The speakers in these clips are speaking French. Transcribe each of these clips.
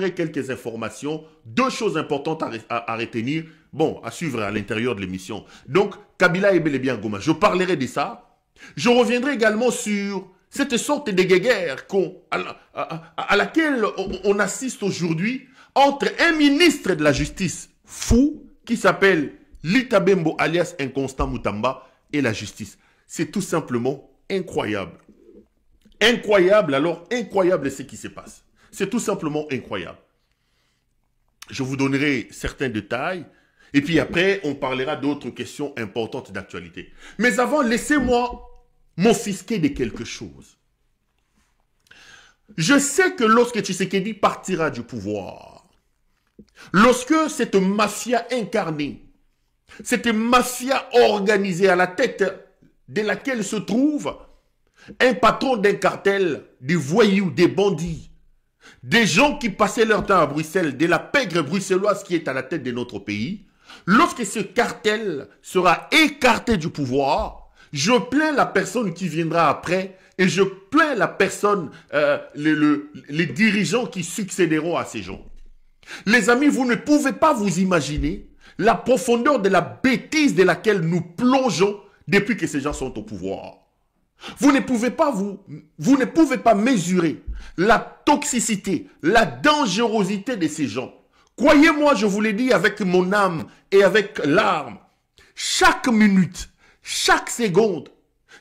donnerai quelques informations, deux choses importantes à retenir, bon, à suivre à l'intérieur de l'émission. Donc, Kabila est bel et bien Goma. Je parlerai de ça. Je reviendrai également sur cette sorte de guéguerre à laquelle on assiste aujourd'hui entre un ministre de la justice fou qui s'appelle Lita Bembo alias Inconstant Moutamba et la justice. C'est tout simplement incroyable. Incroyable, alors incroyable ce qui se passe. C'est tout simplement incroyable. Je vous donnerai certains détails et puis après on parlera d'autres questions importantes d'actualité. Mais avant, laissez-moi m'offusquer de quelque chose. Je sais que lorsque Tshisekedi partira du pouvoir, lorsque cette mafia incarnée, cette mafia organisée à la tête de laquelle se trouve un patron d'un cartel, des voyous, des bandits, des gens qui passaient leur temps à Bruxelles, de la pègre bruxelloise qui est à la tête de notre pays, lorsque ce cartel sera écarté du pouvoir, je plains la personne qui viendra après et je plains la personne, les dirigeants qui succéderont à ces gens. Les amis, vous ne pouvez pas vous imaginer la profondeur de la bêtise de laquelle nous plongeons depuis que ces gens sont au pouvoir. Vous ne pouvez pas mesurer la toxicité, la dangerosité de ces gens. Croyez-moi, je vous l'ai dit avec mon âme et avec larmes, chaque minute, chaque seconde,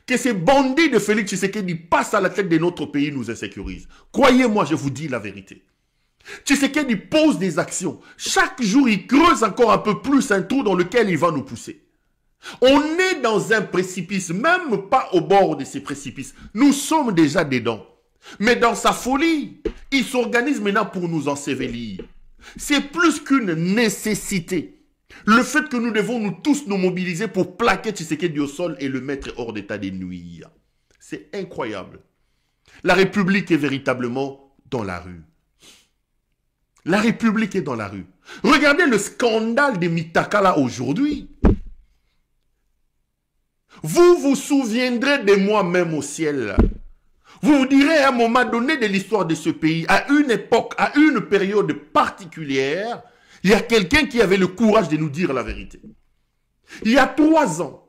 que ces bandits de Félix Tshisekedi passent à la tête de notre pays nous insécurisent. Croyez-moi, je vous dis la vérité. Tshisekedi pose des actions. Chaque jour, il creuse encore un peu plus un trou dans lequel il va nous pousser. On est dans un précipice, même pas au bord de ces précipices. Nous sommes déjà dedans. Mais dans sa folie, il s'organise maintenant pour nous ensevelir. C'est plus qu'une nécessité. Le fait que nous devons nous tous nous mobiliser pour plaquer Tshisekedi au sol et le mettre hors d'état de nuire. C'est incroyable. La République est véritablement dans la rue. La République est dans la rue. Regardez le scandale de Mitakala aujourd'hui. Vous vous souviendrez de moi-même au ciel. Vous vous direz à un moment donné de l'histoire de ce pays, à une époque, à une période particulière, il y a quelqu'un qui avait le courage de nous dire la vérité. Il y a 3 ans,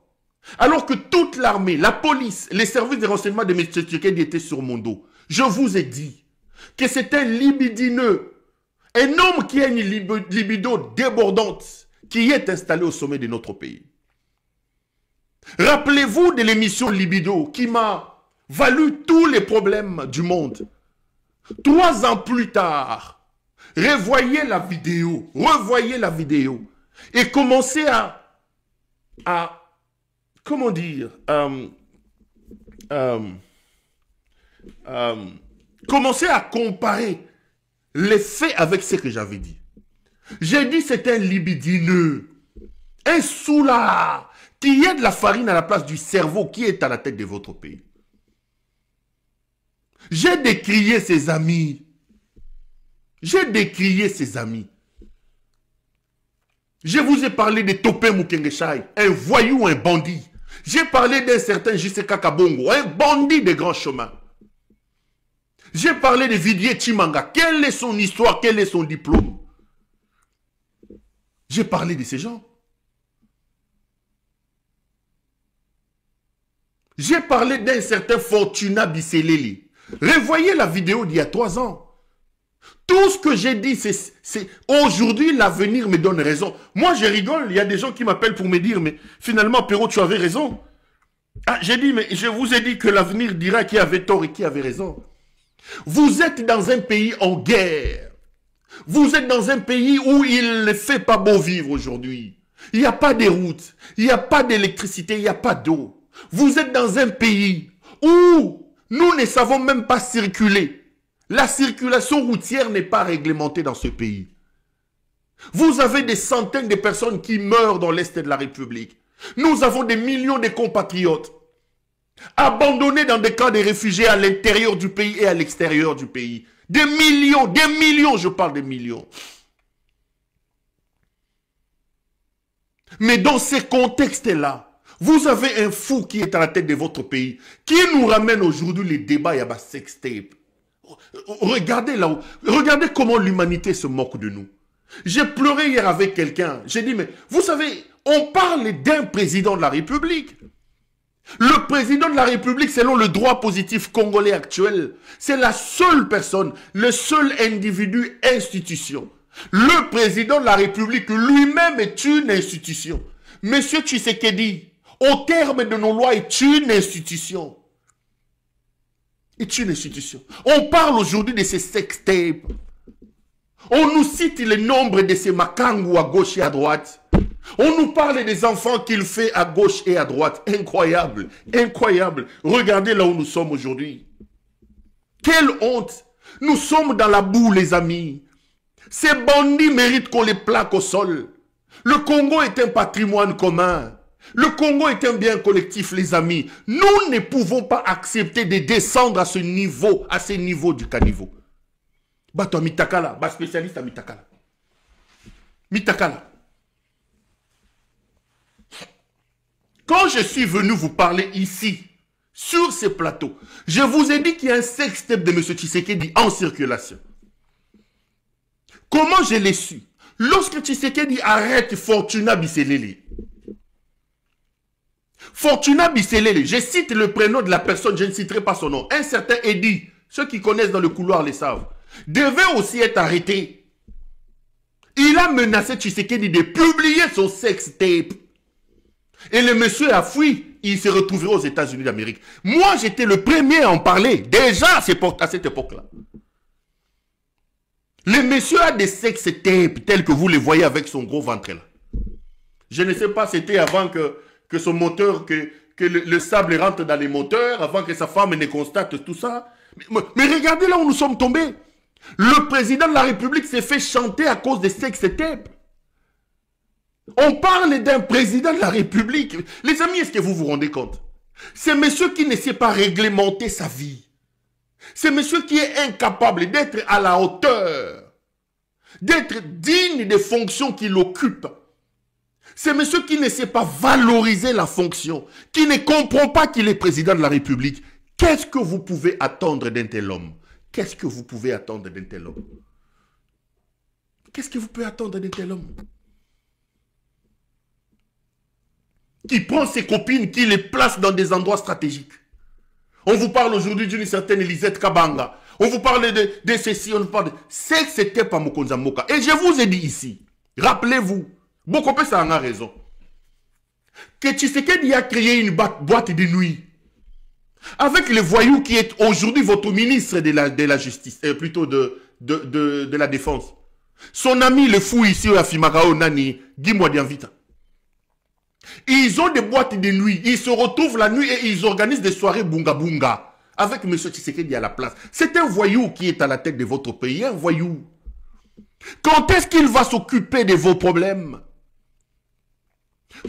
alors que toute l'armée, la police, les services de renseignement de M. Tshisekedi étaient sur mon dos, je vous ai dit que c'est un libidineux, un homme qui a une libido débordante, qui est installé au sommet de notre pays. Rappelez-vous de l'émission Libido qui m'a valu tous les problèmes du monde. 3 ans plus tard, revoyez la vidéo et commencez comment dire, commencez à comparer les faits avec ce que j'avais dit. J'ai dit c'est un libidineux, un soulard, qui est de la farine à la place du cerveau qui est à la tête de votre pays. J'ai décrié ses amis. J'ai décrié ses amis. Je vous ai parlé de Topé Mukengeshai, un voyou, un bandit. J'ai parlé d'un certain Jiseka Kabongo, un bandit de grand chemin. J'ai parlé de Vidier Chimanga. Quelle est son histoire? Quel est son diplôme? J'ai parlé de ces gens. J'ai parlé d'un certain Fortuna Bisseleli. Revoyez la vidéo d'il y a 3 ans. Tout ce que j'ai dit, c'est aujourd'hui, l'avenir me donne raison. Moi, je rigole. Il y a des gens qui m'appellent pour me dire, mais finalement, Perrault, tu avais raison. Ah, j'ai dit, mais je vous ai dit que l'avenir dira qui avait tort et qui avait raison. Vous êtes dans un pays en guerre. Vous êtes dans un pays où il ne fait pas beau vivre aujourd'hui. Il n'y a pas de routes, il n'y a pas d'électricité, il n'y a pas d'eau. Vous êtes dans un pays où nous ne savons même pas circuler. La circulation routière n'est pas réglementée dans ce pays. Vous avez des centaines de personnes qui meurent dans l'Est de la République. Nous avons des millions de compatriotes abandonnés dans des camps de réfugiés à l'intérieur du pays et à l'extérieur du pays. Des millions, je parle des millions. Mais dans ces contextes-là, vous avez un fou qui est à la tête de votre pays, qui nous ramène aujourd'hui les débats, il y a ma sextape. Regardez là-haut. Regardez comment l'humanité se moque de nous. J'ai pleuré hier avec quelqu'un. J'ai dit, mais vous savez, on parle d'un président de la République. Le président de la République, selon le droit positif congolais actuel, c'est la seule personne, le seul individu, institution. Le président de la République lui-même est une institution. Monsieur Tshisekedi, au terme de nos lois, est une institution. Est une institution. On parle aujourd'hui de ces sextapes. On nous cite le nombre de ces makangou à gauche et à droite. On nous parle des enfants qu'il fait à gauche et à droite. Incroyable, incroyable. Regardez là où nous sommes aujourd'hui. Quelle honte. Nous sommes dans la boue, les amis. Ces bandits méritent qu'on les plaque au sol. Le Congo est un patrimoine commun. Le Congo est un bien collectif, les amis. Nous ne pouvons pas accepter de descendre à ce niveau du caniveau. Bato Mitakala, spécialiste à Mitakala. Mitakala. Quand je suis venu vous parler ici, sur ces plateaux, je vous ai dit qu'il y a un sextape de M. Tshisekedi en circulation. Comment je l'ai su? Lorsque Tshisekedi arrête Fortuna Bisselele. Fortuna Bisselele, je cite le prénom de la personne, je ne citerai pas son nom. Un certain Eddy, ceux qui connaissent dans le couloir le savent, devait aussi être arrêté. Il a menacé Tshisekedi de publier son sextape. Et le monsieur a fui, il se retrouvera aux États-Unis d'Amérique. Moi, j'étais le premier à en parler, déjà à cette époque-là. Le monsieur a des sextapes tels que vous les voyez avec son gros ventre là. Je ne sais pas, c'était avant que son moteur, que le sable rentre dans les moteurs, avant que sa femme ne constate tout ça. Mais regardez là où nous sommes tombés. Le président de la République s'est fait chanter à cause des sextapes. On parle d'un président de la République. Les amis, est-ce que vous vous rendez compte? C'est monsieur qui ne sait pas réglementer sa vie. C'est monsieur qui est incapable d'être à la hauteur, d'être digne des fonctions qu'il occupe. C'est monsieur qui ne sait pas valoriser la fonction, qui ne comprend pas qu'il est président de la République. Qu'est-ce que vous pouvez attendre d'un tel homme? Qu'est-ce que vous pouvez attendre d'un tel homme? Qu'est-ce que vous pouvez attendre d'un tel homme? Qui prend ses copines, qui les place dans des endroits stratégiques. On vous parle aujourd'hui d'une certaine Elisette Kabanga. On vous parle de ceci, on vous parle de... C'était pas Mokonza Moka. Et je vous ai dit ici, rappelez-vous, Bokopé ça en a raison, que Tshisekedi a créé une boîte de nuit avec le voyou qui est aujourd'hui votre ministre de la justice, plutôt de la défense. Son ami le fou ici à Fimarao Nani, Guy Mwadianvita. Ils ont des boîtes de nuit, ils se retrouvent la nuit et ils organisent des soirées bunga bunga avec M. Tshisekedi à la place. C'est un voyou qui est à la tête de votre pays, un voyou. Quand est-ce qu'il va s'occuper de vos problèmes?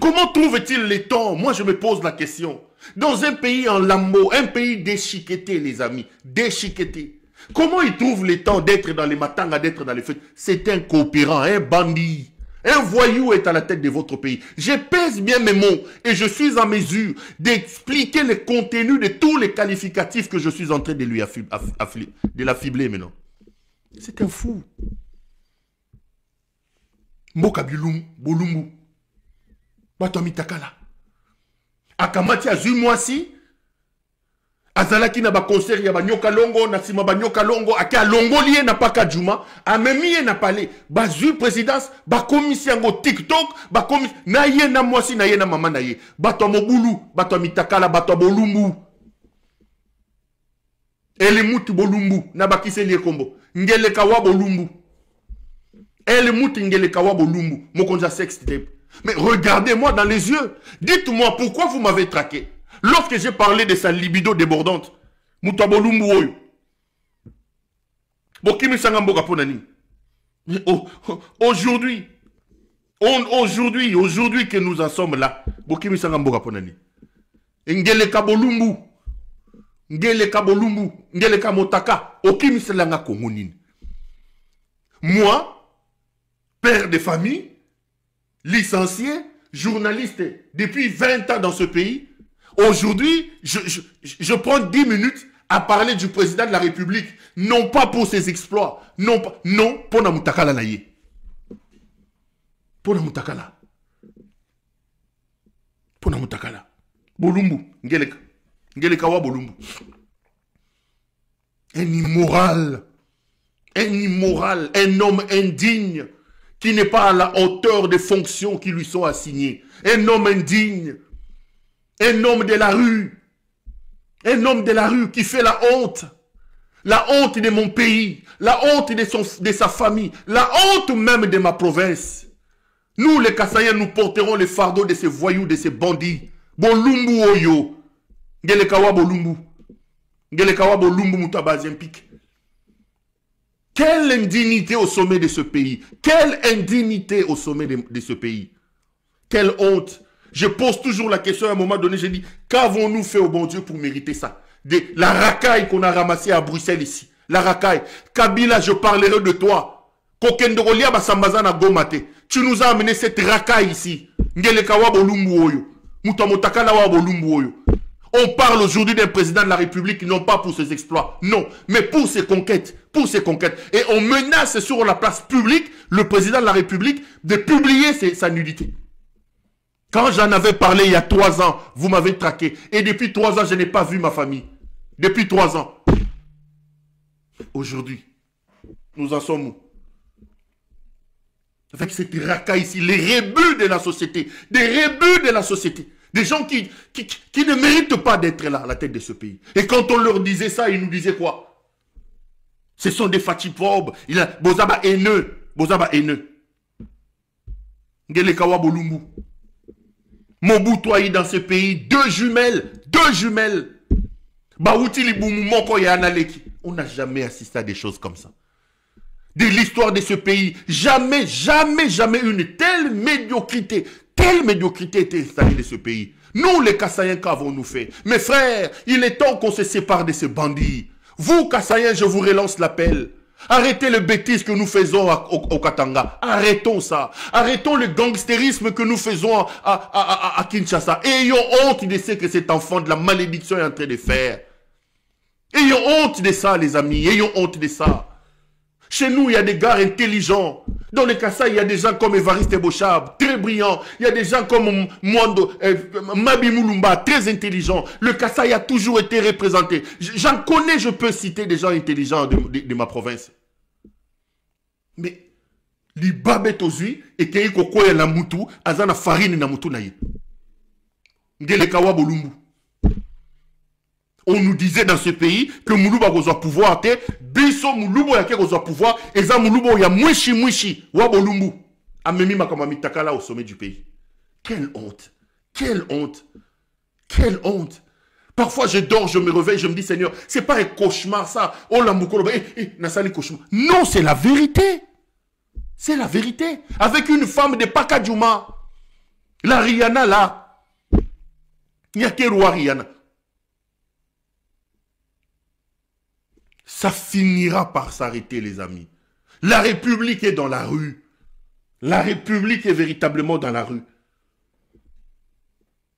Comment trouve-t-il le temps? Moi je me pose la question. Dans un pays en lambeaux, un pays déchiqueté les amis, déchiqueté. Comment il trouve le temps d'être dans les matangas, d'être dans les fêtes? C'est un coopérant, un bandit. Un voyou est à la tête de votre pays. Je pèse bien mes mots et je suis en mesure d'expliquer le contenu de tous les qualificatifs que je suis en train de lui l'affibler maintenant. C'est un fou. Mboka Bolumbu. Batomi Takala. Akamati Azumwasi. Azalaki na ba concert ya banyoka longo na sima banyoka longo aka longo lié na paka juma amemi na palais bazu présidence ba commission ngo TikTok ba commission na ye na mwasi na ye na mama na ye bato mobulu bato mitakala bato bolumbu ele muti bolumbu na bakise lié kombo ngele kawa bolumbu ele muti ngele kawa bolumbu mokonza sextape. Mais regardez-moi dans les yeux, dites-moi pourquoi vous m'avez traqué. Lorsque j'ai parlé de sa libido débordante, Moutabolumbu oyo. Bokimi Sangamboga Ponani. Aujourd'hui que nous en sommes là, Bokimi Sangamboga Ponani. Ngele Kabolumbu. Ngele Kabolumbu. Ngele Kamotaka. Okimi Selanga Kongonine. Moi, père de famille, licencié, journaliste depuis 20 ans dans ce pays, aujourd'hui, je prends 10 minutes à parler du président de la République, non pas pour ses exploits, non, pour Namutakala naye. Pour Namutakala. Pour Namutakala. Bolumbu, Ngeleka. Ngeleka wa Bolumbu. Un immoral, un homme indigne, qui n'est pas à la hauteur des fonctions qui lui sont assignées. Un homme indigne, un homme de la rue, qui fait la honte de mon pays, la honte de sa famille, la honte même de ma province. Nous, les Kassaïens, nous porterons les fardeaux de ces voyous, de ces bandits. Bolumbu oyo, Ngelekawa Bolumbu, Ngelekawa Bolumbu Mutabazempik. Quelle indignité au sommet de ce pays. Quelle indignité au sommet de ce pays. Quelle honte. Je pose toujours la question à un moment donné, je dis, qu'avons-nous fait au bon Dieu pour mériter ça? La racaille qu'on a ramassée à Bruxelles ici. La racaille. Kabila, je parlerai de toi. Kokendogolia Basambazana Gomate. Tu nous as amené cette racaille ici. Ngelekawa Bolumbu oyo. Mutamotakala wa Bolumbu oyo. On parle aujourd'hui d'un président de la République, non pas pour ses exploits, non, mais pour ses conquêtes, Et on menace sur la place publique, le président de la République, de publier sa nudité. Quand j'en avais parlé il y a 3 ans, vous m'avez traqué. Et depuis 3 ans, je n'ai pas vu ma famille. Depuis 3 ans. Aujourd'hui, nous en sommes où? Avec cette racaille ici, les rébus de la société. Des rébus de la société. Des gens qui ne méritent pas d'être là, à la tête de ce pays. Et quand on leur disait ça, ils nous disaient quoi? Ce sont des fatipobes. Bozaba haineux. Bozaba haineux. Ngelekawa Bolumbu. Mobutu a eu dans ce pays 2 jumelles. 2 jumelles. Baouti Liboumou Moko et Analeki. On n'a jamais assisté à des choses comme ça. De l'histoire de ce pays, jamais une telle médiocrité était installée de ce pays. Nous, les Kassaïens, qu'avons-nous fait? Mes frères, il est temps qu'on se sépare de ces bandits. Vous, Kassaïens, je vous relance l'appel. Arrêtez le bêtise que nous faisons au Katanga. Arrêtons ça. Arrêtons le gangstérisme que nous faisons à Kinshasa. Ayons honte de ce que cet enfant de la malédiction est en train de faire. Ayons honte de ça, les amis. Ayons honte de ça. Chez nous, il y a des gars intelligents. Dans le Kassai, il y a des gens comme Évariste Bochab, très brillants. Il y a des gens comme Mwando, Mabi Moulumba, très intelligents. Le Kassai a toujours été représenté. J'en connais, je peux citer des gens intelligents de ma province. Mais, li babet ozui, et kei koko ya na mutu, azana farine na mutu na ye. Ngele kawa bolumbu. On nous disait dans ce pays que Moulouba a pouvoir, Biso Moulouba a pouvoir, et ça Moulouba ya mwishi, Wabolumbu. Amemi Makamami Takala au sommet du pays. Quelle honte. Quelle honte. Quelle honte. Parfois je dors, je me réveille, je me dis Seigneur, c'est pas un cauchemar ça. Oh la Moukoloba, Nassali cauchemar. Non, c'est la vérité. C'est la vérité. Avec une femme de Pakadjouma. La Rihanna là. Il n'y a que roi Rihanna. Ça finira par s'arrêter, les amis. La République est dans la rue. La République est véritablement dans la rue.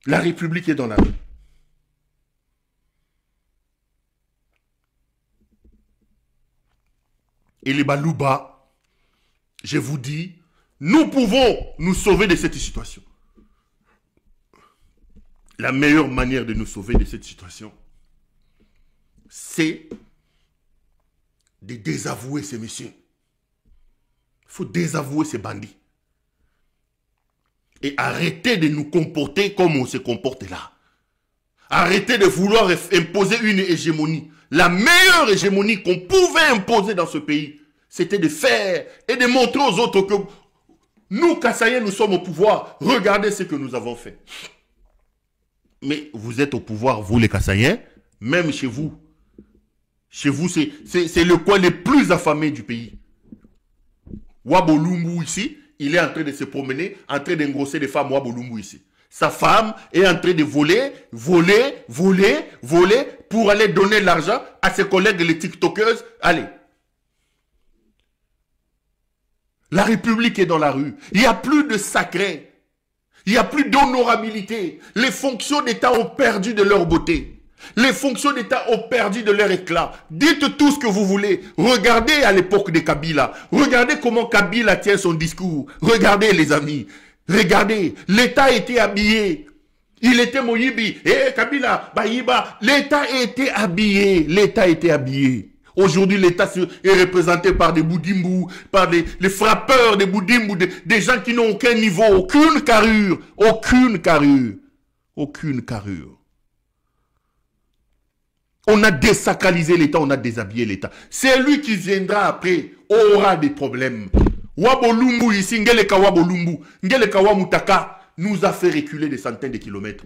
La République est dans la rue. Et les Balouba, je vous dis, nous pouvons nous sauver de cette situation. La meilleure manière de nous sauver de cette situation, c'est de désavouer ces messieurs. Il faut désavouer ces bandits. Et arrêter de nous comporter comme on se comporte là. Arrêter de vouloir imposer une hégémonie. La meilleure hégémonie qu'on pouvait imposer dans ce pays, c'était de faire et de montrer aux autres que nous, Kassaïens, nous sommes au pouvoir. Regardez ce que nous avons fait. Mais vous êtes au pouvoir, vous les Kassaïens, même chez vous. Chez vous, c'est le coin le plus affamé du pays. Wabolumbu ici, il est en train de se promener, en train d'engrosser les femmes Wabolumbu ici. Sa femme est en train de voler pour aller donner l'argent à ses collègues les tiktokeuses. Allez. La République est dans la rue. Il n'y a plus de sacré. Il n'y a plus d'honorabilité. Les fonctions d'État ont perdu de leur beauté. Les fonctions d'État ont perdu de leur éclat. Dites tout ce que vous voulez. Regardez à l'époque de Kabila. Regardez comment Kabila tient son discours. Regardez les amis. Regardez. L'État était habillé. Il était Moyibi. Kabila, Bayiba. L'État était habillé. L'État était habillé. Aujourd'hui, l'État est représenté par des Boudimbou, par les frappeurs des Boudimbou, des gens qui n'ont aucun niveau, aucune carrure. Aucune carrure. Aucune carrure. On a désacralisé l'État, on a déshabillé l'État. C'est lui qui viendra après, aura des problèmes. Wabolumbu ici, Ngeleka Wabolumbu, Ngeleka Wamutaka, nous a fait reculer des centaines de kilomètres.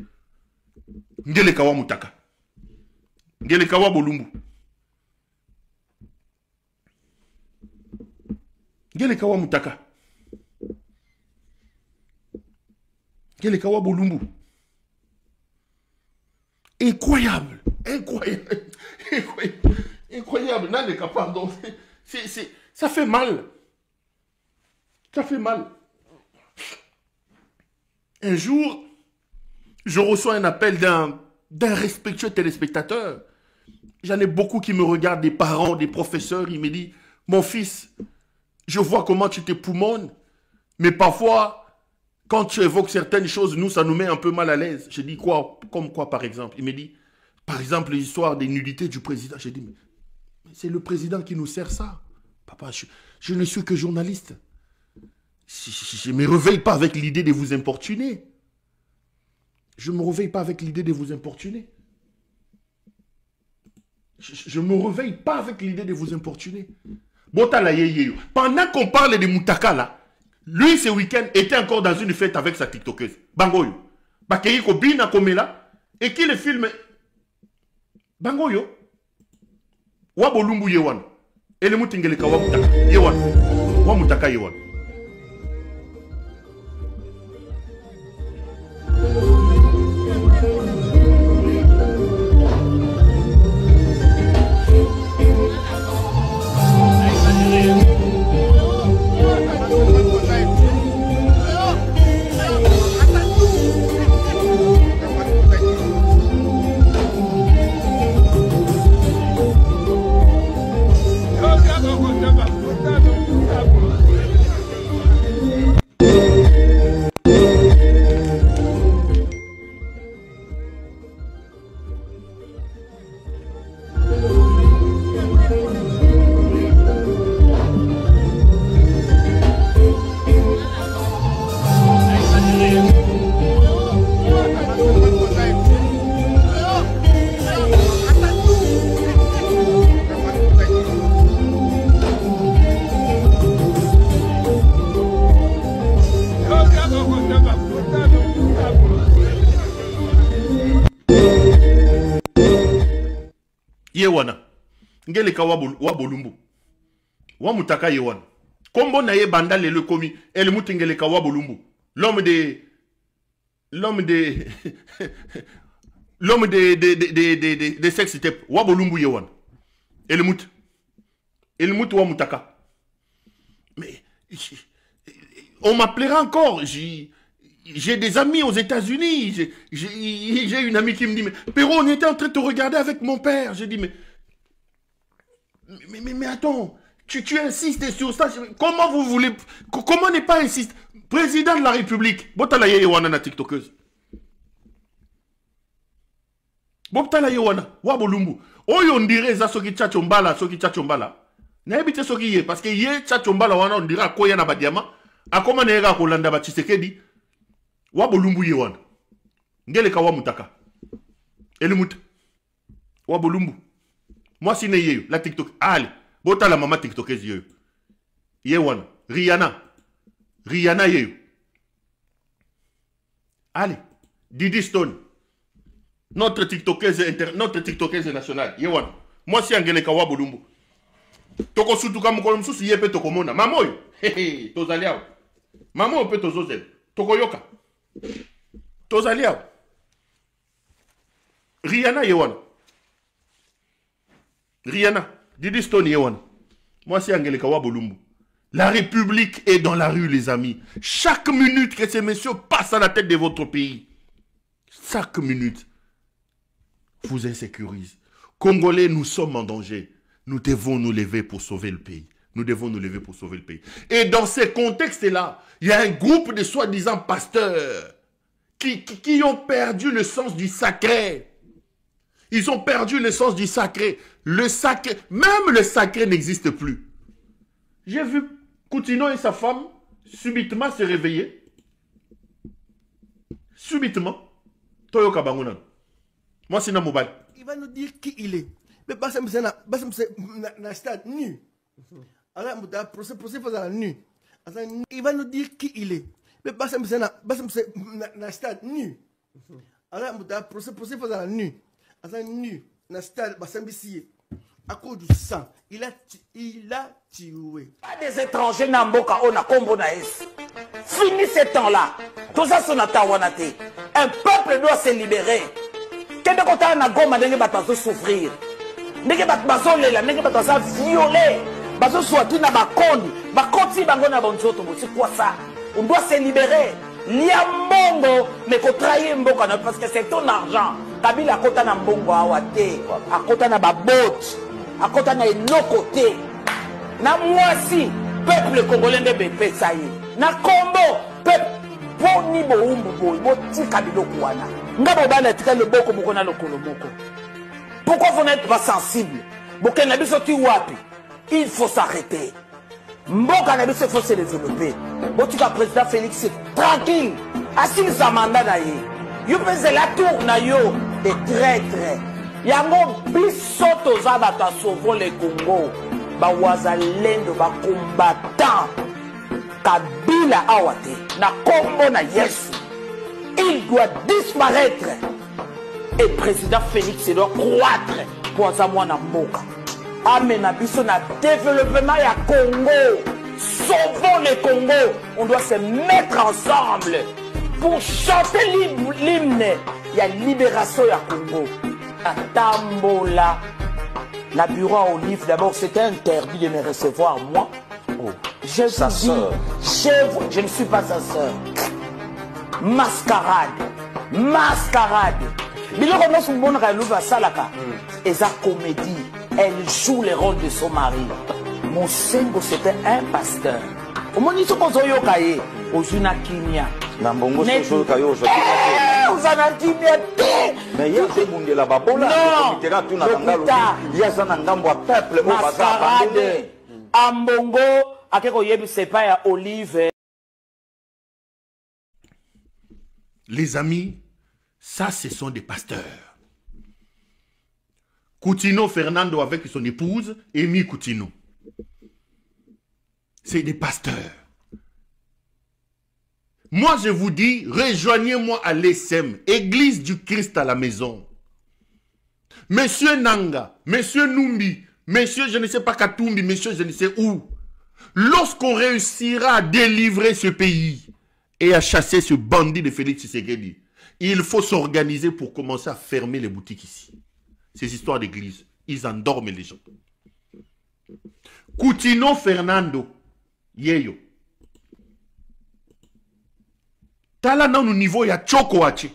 Ngeleka Wamutaka. Ngeleka Wabolumbu. Ngeleka Wamutaka. Ngeleka Wabolumbu. Incroyable. Incroyable. Incroyable. Incroyable. Nandeka, pardon. Ça fait mal. Ça fait mal. Un jour, je reçois un appel d'un respectueux téléspectateur. J'en ai beaucoup qui me regardent, des parents, des professeurs. Il me dit, mon fils, je vois comment tu te poumonnes, mais parfois, quand tu évoques certaines choses, nous, ça nous met un peu mal à l'aise. Je dis quoi? Comme quoi, par exemple? Il me dit, par exemple, l'histoire des nullités du président. J'ai dit, mais c'est le président qui nous sert ça. Papa, je ne suis que journaliste. Je ne me réveille pas avec l'idée de vous importuner. Je ne me réveille pas avec l'idée de vous importuner. Je ne me réveille pas avec l'idée de vous importuner. Pendant qu'on parle de Moutaka, là, lui, ce week-end, était encore dans une fête avec sa TikTokeuse. Bangoyo. Bakeyiko Bina Komela. Et qui le filme. Bangoyo. Wabolumbu Yewan. Et le Moutingeleka Wamutaka. Yewan. Wamutaka Yewan. Yewana. Ngeleka Wabolumbu. Wamutaka Yewana. Kombo na ye banda lelo komi. El mutingeleka Wabolumbu. L'homme de sexe type. Wabolumbu Yewana. El mut Wamutaka. Mais on m'appellera encore. J'ai des amis aux États-Unis. J'ai une amie qui me dit, mais Perrault, on était en train de te regarder avec mon père. J'ai dit, mais attends, tu insistes sur ça. Comment vous voulez, comment ne pas insister? Président de la République, Botala Yewana na TikTokeuse. Botala Yewana, Wabolumbu. Oh, on dirait ça, soki tchachombala. N'habite soki ye, parce que ye tchachombala wana, on dirait quoi yana badiama. A comment nega kolanda ba Tshisekedi. Wabolumbu Yewana. Ngeleka Wamutaka. Elimut. Wabolumbu. Moi, si ne yeyo, la TikTok. Allez. Bota la maman TikTokeuse yeyo. Yewana. Rihanna yeyo. Allez. Didi Stone. Notre TikTokeuse nationale. Yewana. Moi, si Ngeleka Wabolumbu. Toko sutuka mukolo msusu yepe toko mona. Mamoyo. Hehe. Tozaliao. Mamoyo pe tozozel. Toko yoka. Tozaliao. Rihanna Yewana. Rihanna. Didi Stone Yewana. Moi, c'est Angeleka Wabolumbu. La République est dans la rue, les amis. Chaque minute que ces messieurs passent à la tête de votre pays. Chaque minute. vous insécurise. Congolais, nous sommes en danger. Nous devons nous lever pour sauver le pays. Nous devons nous lever pour sauver le pays. Et dans ces contextes-là, il y a un groupe de soi-disant pasteurs qui ont perdu le sens du sacré. Ils ont perdu le sens du sacré. Le sacré, même le sacré n'existe plus. J'ai vu Coutinho et sa femme subitement se réveiller. Subitement. Toyo Kabangunan. Moi, c'est Namobal. Il va nous dire qui il est. Mais pas ça, na stade nu. Alors, procès faisant nu. Il va nous dire qui il est. Mais pas ça, na stade nu. Alors, procès faisant nu. Alors, nu. Na stade, à cause du sang, il a tué. Pas des étrangers Namboka on a combo naïs. Fini ce temps-là. Tout ça son atawanate. Un peuple doit se libérer. Quand on a goma n'engé batazo souffrir. N'engé batazo lela, n'engé batazo violer. Bazo soit na bakondi, bakoti bango na bonzoto. C'est quoi ça? On doit se libérer. Lia mbongo, mais qu'on trahit mboka parce que c'est ton argent. Kabila kota na mbongo awate, akota na babot. À côté na côté na mwasi peuple congolais de BP ça y est na combo peuple poni boumbu boy botika biloko wana ngabo bana tika le boko moko na lokolo moko. Pourquoi vous n'êtes pas sensible? Boke na biso ti wapi? Il faut s'arrêter. Mboka na biso faut se développer. Botika président Félix tranquille assis sa mandat na ye. Yo pèse la tour na yo des traîtres. Yango biso toza bato sauvons le Congo ba wazalendo ba combattant Kabila awate na kombo na Yesu il doit disparaître et président Félix doit croître pour azamwana mboka amena biso na développement ya Congo. Sauvons le Congo. On doit se mettre ensemble pour chanter l'hymne. Il y a libération ya Congo. Tambola, la bureau à Olive, d'abord c'était interdit de me recevoir moi. Oh. Je sa soeur. Je ne suis pas sa soeur. Mascarade. Biloko no sumbona ka luva salaka. Et sa comédie, elle joue le rôle de son mari. Mon sengo c'était un pasteur. Au moni soko zoyo kaye, ozuna kimia. Na mbongo soko kayo aujourd'hui. Ozana kimia te. Mais il y a des gens qui la babola. Non. Il y a un ngambo à peuple au bazar. Ambongo akeko yebi sepa ya Olive. Les amis, ça ce sont des pasteurs. Coutinho Fernando avec son épouse, Amy Coutinho. C'est des pasteurs. Moi, je vous dis, rejoignez-moi à l'ESM, Église du Christ à la maison. Monsieur Nanga, Monsieur Numbi, Monsieur je ne sais pas Katumbi, Monsieur je ne sais où. Lorsqu'on réussira à délivrer ce pays et à chasser ce bandit de Félix Tshisekedi, il faut s'organiser pour commencer à fermer les boutiques ici. Ces histoires d'église, ils endorment les gens. Coutinho Fernando, Yeyo. Tala na au niveau ya Choko Hachi.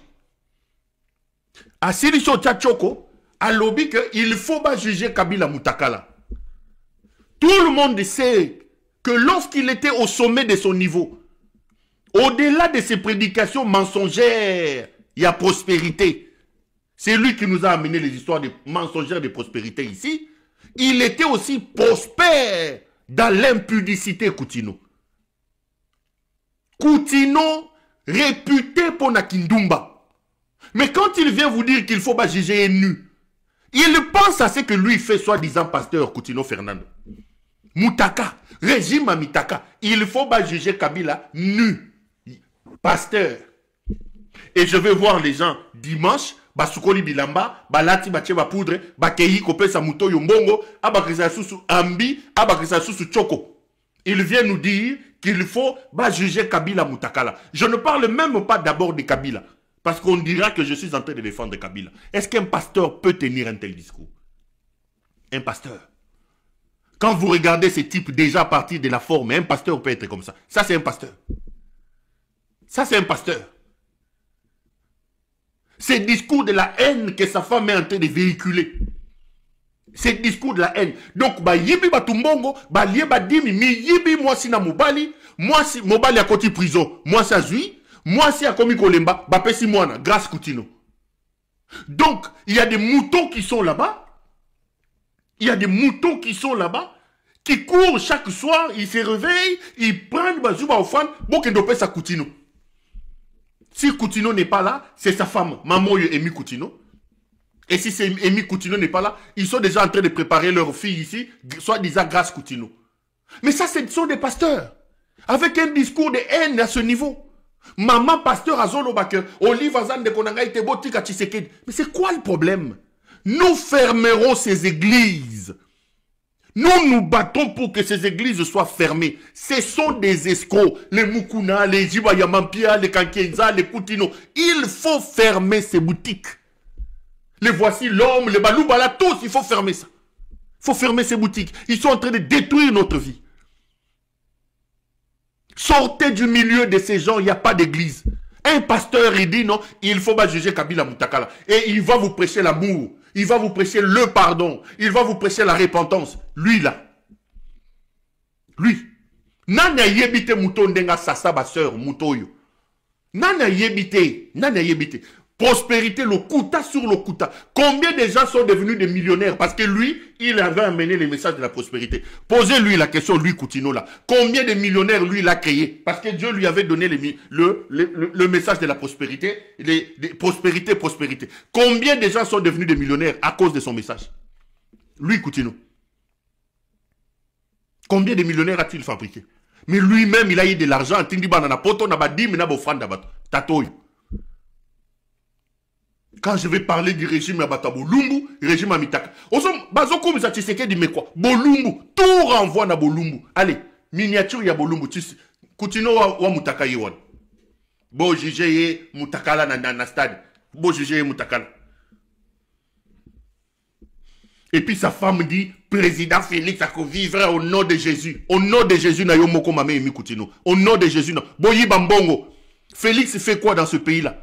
Asili Chocha Choko, a lobby que il faut pas juger Kabila Mutakala. Tout le monde sait que lorsqu'il était au sommet de son niveau, au-delà de ses prédications mensongères, il y a prospérité. C'est lui qui nous a amené les histoires de mensongères de prospérité ici. Il était aussi prospère dans l'impudicité, Coutinho. Coutinho, réputé pour Nakindumba. Mais quand il vient vous dire qu'il ne faut pas juger nu, il pense à ce que lui fait soi-disant pasteur Coutinho Fernando. Moutaka, régime à Mitaka, il ne faut pas juger Kabila nu. Pasteur. Et je vais voir les gens dimanche, Basukoli Bilamba, Balati Bacheba Poudre, Bakeyi Kope Samuto Yombongo, Abakrisa Susu Ambi, Abakrisa Susu Choko. Il vient nous dire qu'il faut juger Kabila Mutakala. Je ne parle même pas d'abord de Kabila, parce qu'on dira que je suis en train de défendre Kabila. Est-ce qu'un pasteur peut tenir un tel discours? Un pasteur. Quand vous regardez ce type déjà à partir de la forme, un pasteur peut être comme ça. Ça, c'est un pasteur. Ça, c'est un pasteur. C'est le discours de la haine que sa femme est en train de véhiculer. C'est le discours de la haine. Donc, bah, yibi batumbongo, bah, lié badimi, mi yibi, moi si na mobali, moi si mobali a côté prison, moi si a zui, moi si a commis kolemba, bah, pesi moi na, grâce Koutino. Donc, il y a des moutons qui sont là-bas. Il y a des moutons qui sont là-bas, qui courent chaque soir, ils se réveillent, ils prennent bazouba au fan, bon qu'il doit sa Koutino. Si Koutino n'est pas là, c'est sa femme, maman Emi Koutino. Et si c'est Emi Koutino n'est pas là, ils sont déjà en train de préparer leur fille ici, soit disant grâce Koutino. Mais ça, ce sont des pasteurs, avec un discours de haine à ce niveau. Maman pasteur Azolo Baker, Olive Azan de Konanga ite botika Tshisekedi. Mais c'est quoi le problème? Nous fermerons ces églises. Nous nous battons pour que ces églises soient fermées. Ce sont des escrocs. Les Mukuna, les Jibayamampia, les Kankenza, les Koutino. Il faut fermer ces boutiques. Les Voici l'homme, les Baloubala, tous, il faut fermer ça. Il faut fermer ces boutiques. Ils sont en train de détruire notre vie. Sortez du milieu de ces gens, il n'y a pas d'église. Un pasteur, il dit non, il faut pas juger Kabila Moutakala. Et il va vous prêcher l'amour. Il va vous prêcher le pardon. Il va vous prêcher la repentance. Lui là. Lui. Nana yebite mouton denga sasa ba sœur moutoyo. Nana yebite. Nana yebite. Prospérité, le kuta sur le kuta. Combien de gens sont devenus des millionnaires? Parce que lui, il avait amené les messages de la prospérité. Posez-lui la question, lui, Koutino, là. Combien de millionnaires, lui, il a créé? Parce que Dieu lui avait donné le message de la prospérité. Prospérité. Combien de gens sont devenus des millionnaires à cause de son message? Lui, Koutino. Combien de millionnaires a-t-il fabriqué? Mais lui-même, il a eu de l'argent. Quand je vais parler du régime à Bolumbu, régime à Mitaka. Bazoko Misa Tshisekedi dit mais quoi? Bolumbu, tout renvoie à Bolumbu. Allez, miniature ya Bolumbu. Koutino wa Mutaka Yewan. Bo jije Mutakala na stade. Bo jije Mutakala. Et puis sa femme dit, président Félix a vivre au nom de Jésus. Au nom de Jésus, na yo moko mame emi Koutino. Au nom de Jésus, Boyi Bambongo. Félix fait quoi dans ce pays-là?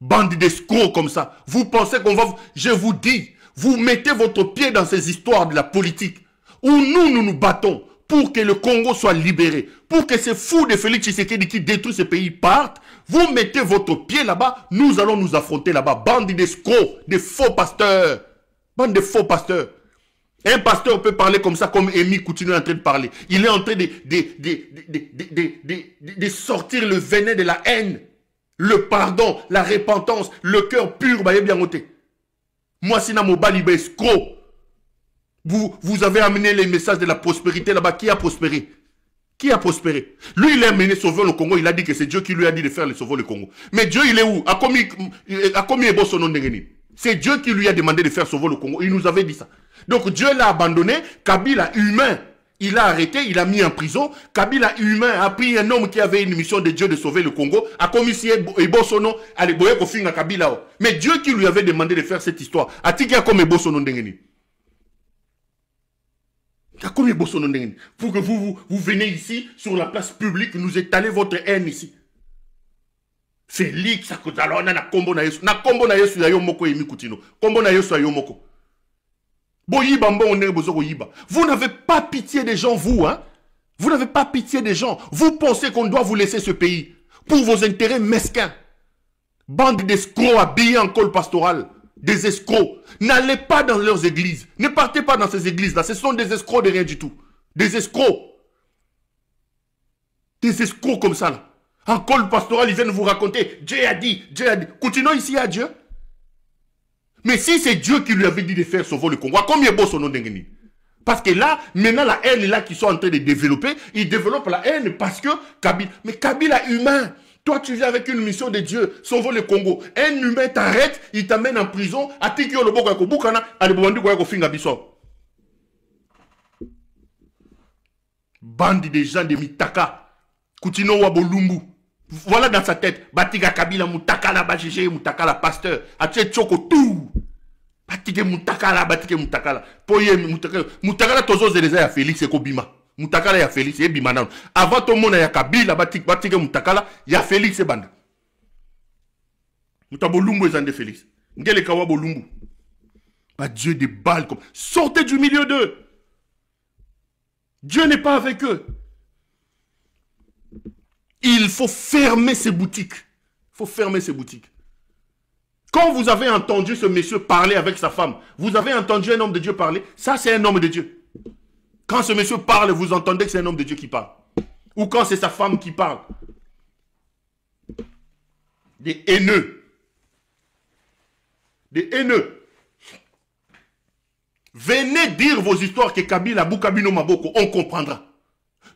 Bande d'escrocs comme ça. Vous pensez qu'on va... Je vous dis, vous mettez votre pied dans ces histoires de la politique où nous nous battons pour que le Congo soit libéré, pour que ces fous de Félix Tshisekedi qui détruisent ce pays partent. Vous mettez votre pied là-bas, nous allons nous affronter là-bas. Bande d'escrocs, de faux pasteurs. Bande de faux pasteurs. Un pasteur peut parler comme ça, comme Emi Koutino est en train de parler. Il est en train de sortir le venin de la haine. Le pardon, la repentance, le cœur pur, bah, bien noté. Moi, si na mobali escroc, vous avez amené les messages de la prospérité là-bas. Qui a prospéré? Qui a prospéré? Lui, il a amené sauver le Congo. Il a dit que c'est Dieu qui lui a dit de faire le sauver le Congo. Mais Dieu, il est où? A commis est beau son nom de Réni. C'est Dieu qui lui a demandé de faire sauver le Congo. Il nous avait dit ça. Donc Dieu l'a abandonné. Kabila humain. Il a arrêté, il a mis en prison. Kabila humain a pris un homme qui avait une mission de Dieu de sauver le Congo, a commis Ebosono, allez, boye kofinga Kabila. Mais Dieu qui lui avait demandé de faire cette histoire, a dit qu'il y a comme Ebosono ndengeni. Il y a comme Ebosono ndengeni. Pour que vous venez ici, sur la place publique, nous étalez votre haine ici. Félix, on a kombo na yesu. Na kombo na yesu ya yomoko emi Koutino. Kombo na yesu ya yomoko. Vous n'avez pas pitié des gens, vous, hein? Vous n'avez pas pitié des gens. Vous pensez qu'on doit vous laisser ce pays pour vos intérêts mesquins. Bande d'escrocs habillés en col pastoral. Des escrocs. N'allez pas dans leurs églises. Ne partez pas dans ces églises-là. Ce sont des escrocs de rien du tout. Des escrocs. Des escrocs comme ça, là. En col pastoral, ils viennent vous raconter. Dieu a dit, Dieu a dit. Continuons ici à Dieu. Mais si c'est Dieu qui lui avait dit de faire sauver le Congo, combien beau son nom d'Engeni? Parce que là, maintenant la haine là qu'ils sont en train de développer, ils développent la haine parce que Kabila, mais Kabila humain, toi tu viens avec une mission de Dieu, sauver le Congo. Un humain t'arrête, il t'amène en prison, à Tiki le Boko Yako Bukana, à l'Ebouandi Goyako Finga Bisso. Bande de gens de Mitaka, Koutino Wabolumbu. Voilà dans sa tête. Batiga Kabila Moutakala Bajije Moutakala pasteur. Atie Tchoko tout. Batiga Moutakala Batiga Moutakala. Poye Moutakala. Moutakala tozo zeleza ya Félix et Kobima. Moutakala ya Félix et Bimana. Avant tout le monde ya Kabila Batiga Moutakala ya Félix et Banda. Mutabolumbu et Zande Félix. Ngele Kawa Bolumbu. Pas Dieu des balles comme. Sortez du milieu d'eux. Dieu n'est pas avec eux. Il faut fermer ces boutiques. Il faut fermer ces boutiques. Quand vous avez entendu ce monsieur parler avec sa femme, vous avez entendu un homme de Dieu parler, ça c'est un homme de Dieu. Quand ce monsieur parle, vous entendez que c'est un homme de Dieu qui parle. Ou quand c'est sa femme qui parle. Des haineux. Des haineux. Venez dire vos histoires que Kabila, Boukabino Maboko, on comprendra.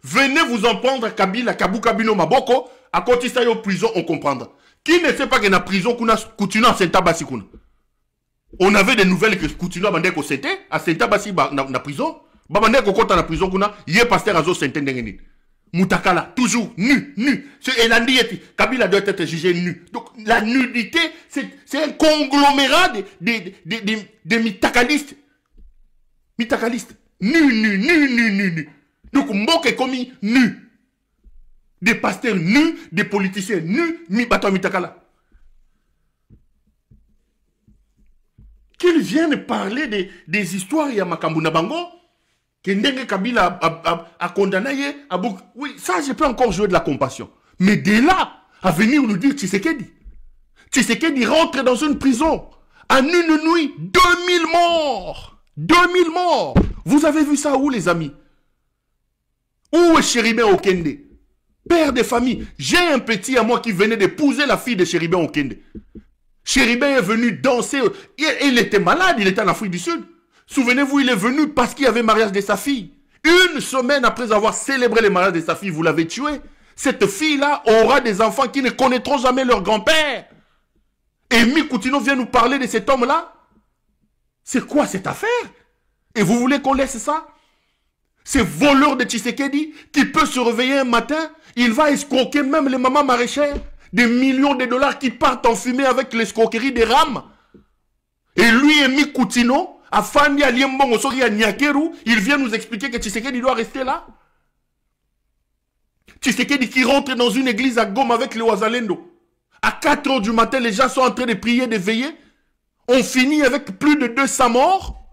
Venez vous en prendre à Kabila, Kabukabino Maboko, à côté de prison, on comprendra. Qui ne sait pas qu'il y a une prison qu'on a Koutuna à Saint-Tabassi? On avait des nouvelles que Koutuna a dit c'était à Saint-Tabassi na prison. Babande ko kota na prison kuna, yé pasteur azo Saint-Ndengeni. Moutakala, toujours nu. C'est Elandieti. Kabila doit être jugé nu. Donc la nudité, c'est un conglomérat de mitakalistes. Mitakalistes. Nu. Donc Mbok est commis nu. Des pasteurs nus, des politiciens nus, mitakala. Qu'ils viennent parler des histoires ya Makambuna Bango, que Ndenge Kabila a condamné, oui, ça je peux encore jouer de la compassion. Mais de là, à venir nous dire Tshisekedi rentre dans une prison, en une nuit, 2000 morts. 2000 morts. Vous avez vu ça où, les amis? Où est Chéribin Okende? Père de famille. J'ai un petit à moi qui venait d'épouser la fille de Chéribin Okende. Chéribin est venu danser. Il était malade, il était en Afrique du Sud. Souvenez-vous, il est venu parce qu'il y avait le mariage de sa fille. Une semaine après avoir célébré le mariage de sa fille, vous l'avez tué. Cette fille-là aura des enfants qui ne connaîtront jamais leur grand-père. Et Mikoutino vient nous parler de cet homme-là. C'est quoi cette affaire? Et vous voulez qu'on laisse ça? Ce voleur de Tshisekedi qui peut se réveiller un matin, il va escroquer même les mamans maraîchères. Des millions de dollars qui partent en fumée avec l'escroquerie des rames. Et lui et Mikoutino, Afandi Aliembongo Osori à Nyakeru, il vient nous expliquer que Tshisekedi doit rester là. Tshisekedi qui rentre dans une église à Goma avec le Ouazalendo. À 4 h du matin, les gens sont en train de prier, de veiller. On finit avec plus de 200 morts.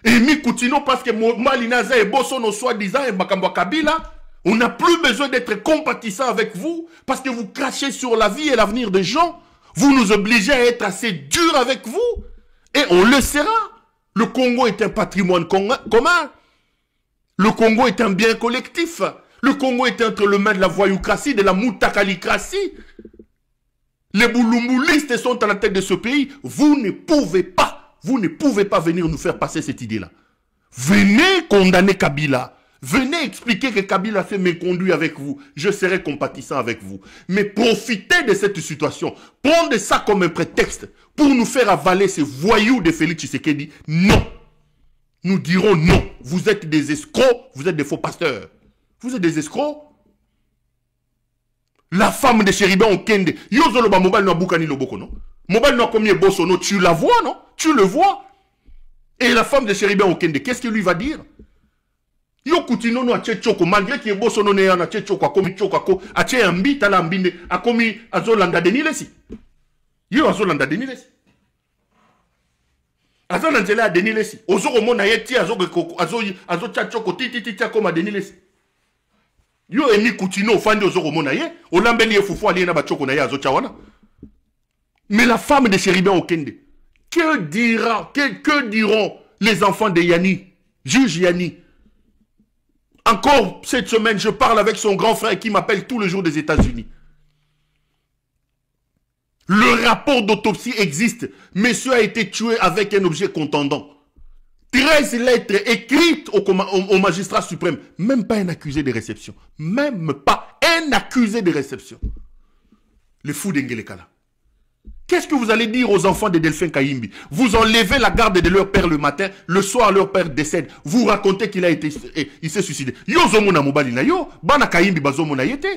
Et Mikoutino, parce que Malinaza et Bossono soi-disant et Bakambwa Kabila, on n'a plus besoin d'être compatissant avec vous parce que vous crachez sur la vie et l'avenir des gens. Vous nous obligez à être assez dur avec vous. Et on le sera. Le Congo est un patrimoine commun. Le Congo est un bien collectif. Le Congo est entre les mains de la voyoucratie, de la moutakalicratie. Les boulumbulistes sont à la tête de ce pays. Vous ne pouvez pas venir nous faire passer cette idée-là. Venez condamner Kabila. Venez expliquer que Kabila s'est méconduit avec vous. Je serai compatissant avec vous. Mais profitez de cette situation. Prenez ça comme un prétexte pour nous faire avaler ces voyous de Félix Tshisekedi. Non. Nous dirons non. Vous êtes des escrocs. Vous êtes des faux pasteurs. Vous êtes des escrocs. La femme de Chéribin Okende. Yozoloba mobile no bukani loboko, non? Mobile no combien bosso, non? Tu la vois, non? Tu le vois. Et la femme de Chéribin Okende, qu'est-ce qu'il lui va dire? Yo Koutino no ache choko, malgré qu'il y ait bosso no ne ache choko, akomi choko, ako, ache ambi, tala ambinde, akomi azolanda denilesi. Yo azolanda denilesi. Azolanda denilesi. Ozoro mona yeti azo chachoko, titi akoma denilesi. Yo emi Koutino fandi ozoro mona ye, olambeli ye fufu aliye na bachoko na ye azo chawana. Mais la femme de Chéribin Okende, que diront les enfants de Yanni, juge Yanni? Encore cette semaine, je parle avec son grand frère qui m'appelle tous les jours des États-Unis. Le rapport d'autopsie existe. Monsieur a été tué avec un objet contondant. 13 lettres écrites au magistrat suprême. Même pas un accusé de réception. Même pas un accusé de réception. Le fou d'Engelekala. Qu'est-ce que vous allez dire aux enfants de Delphin Kayimbi? Vous enlevez la garde de leur père le matin, le soir leur père décède. Vous racontez qu'il il s'est suicidé. Yo zomona mobali na yo, bana Kayimbi bazomona yete.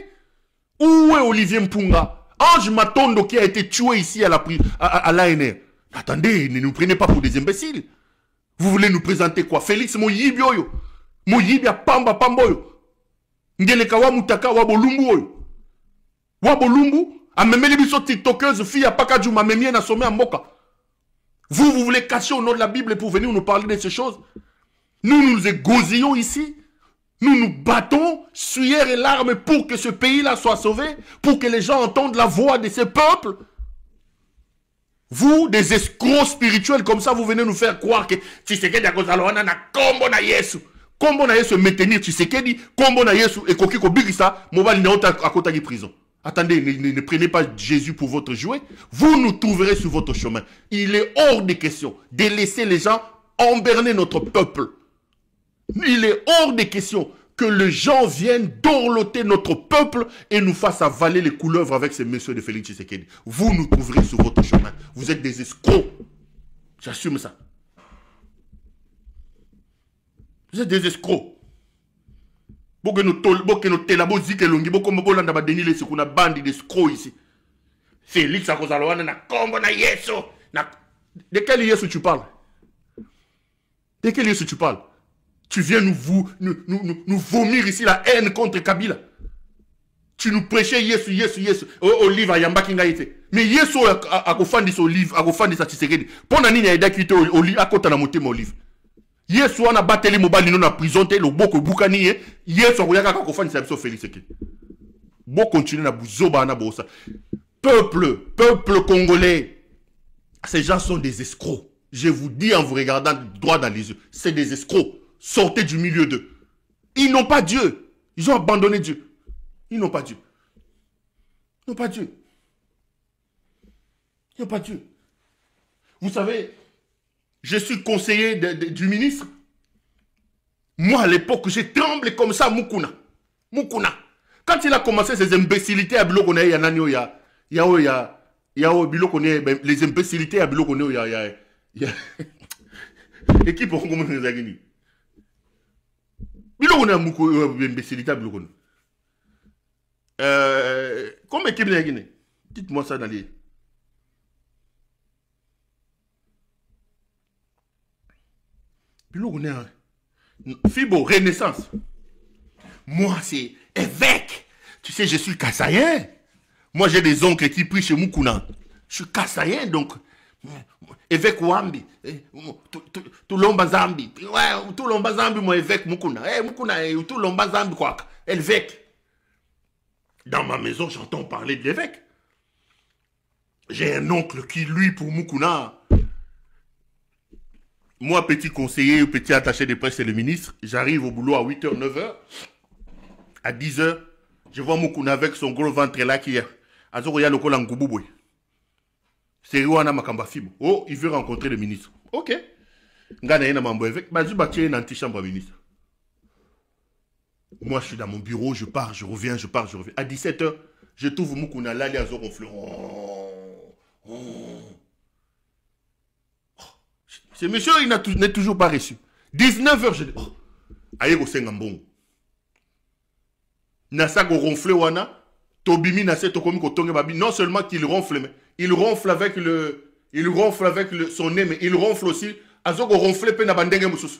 Où est Olivier Mpunga? Ange Matondo qui a été tué ici à l'ANR. Attendez, ne nous prenez pas pour des imbéciles. Vous voulez nous présenter quoi? Félix Moyibi oyo. Moyibi a pamba yo. Ngeleka wa mutaka wa bolumbu oyo. Wa bolumbu. Amemeli biso tiktokeuse, fille à Pakadjou, mamemie na sommet à Moka. Vous voulez cacher au nom de la Bible pour venir nous parler de ces choses? Nous nous égosillons ici. Nous nous battons, sueur et larmes, pour que ce pays-là soit sauvé, pour que les gens entendent la voix de ces peuples. Vous, des escrocs spirituels comme ça, vous venez nous faire croire que Tshisekedi a kozalwana na kombo na Yesu. Kombo na Yesu maintenir Tshisekedi, kombo na Yesu et koki ko bigisa, mobali na ota akota ki prison. Attendez, ne prenez pas Jésus pour votre jouet. Vous nous trouverez sur votre chemin. Il est hors de question de laisser les gens emberner notre peuple. Il est hors de question que les gens viennent dorloter notre peuple et nous fassent avaler les couleuvres avec ces messieurs de Félix Tshisekedi. Vous nous trouverez sur votre chemin. Vous êtes des escrocs. J'assume ça. Vous êtes des escrocs. Félix Akozalwana na kombo na Yesu. De quel Yesu tu parles? De quel Yesu tu parles? Tu viens nous vomir ici la haine contre Kabila. Tu nous prêchais Yesu, Yesu, Yesu. Olive à Yamba Kingaïte. Mais Yesu a kofandi son livre, a kofandi sa Tshisekedi. Pendant nini aida kite Olive, a kota na moté mon livre. Yesu a bateli mobali non na prison te le boko bukani Yesu a koyaka kofandi sa biso Félix Tshisekedi. Bon continuer na buzoba na bosa. Peuple congolais. Ces gens sont des escrocs. Je vous dis en vous regardant droit dans les yeux, c'est des escrocs. Sortez du milieu d'eux. Ils n'ont pas Dieu. Ils ont abandonné Dieu. Ils n'ont pas Dieu. Ils n'ont pas Dieu. Ils n'ont pas Dieu. Vous savez, je suis conseiller du ministre. Moi, à l'époque, j'ai tremblé comme ça, Moukouna. Quand il a commencé ces imbécilités à Bilokone, il y a les imbécilités à Bilokone, il y a équipe pour comment nous a gagné. Bilokone a beaucoup d'imbécilité à Bilokone. Combien d'équipes n'a gagné? Dites-moi ça dans les. Bilokone a. Fibo, Renaissance. Moi, c'est évêque. Tu sais, je suis Kassayen. Moi, j'ai des oncles qui prient chez Moukouna. Je suis Kassayen, donc. Évêque Wambi. Tout l'Ombazambi. Ouais, tout l'Ombazambi, moi, évêque Moukouna. Moukouna, tout l'Ombazambi, quoi. Évêque. Dans ma maison, j'entends parler de l'évêque. J'ai un oncle qui, lui, pour Moukouna. Moi, petit conseiller, petit attaché de presse et le ministre, j'arrive au boulot à 8h, 9h. À 10h, je vois Moukouna avec son gros ventre là qui est. Azokoya loko la Ngoubouboui. C'est Rwanda Makamba Fibo. Oh, il veut rencontrer le ministre. Ok. Ngana yena mambo avec. Bazu batie une antichambre ministre. Moi, je suis dans mon bureau, je pars, je reviens, je pars, je reviens. À 17h, je trouve Moukouna là, les Azo gonflés. Ce monsieur, il n'est toujours pas reçu. 19h, je dis, oh, aïe, go sengambon. Nasa go ronfle wana, tobimi nasa tokomi ko tonge babi. Non seulement qu'il ronfle, mais il ronfle avec son nez, mais il ronfle aussi. Azo go ronfle pe na bandenge mususu.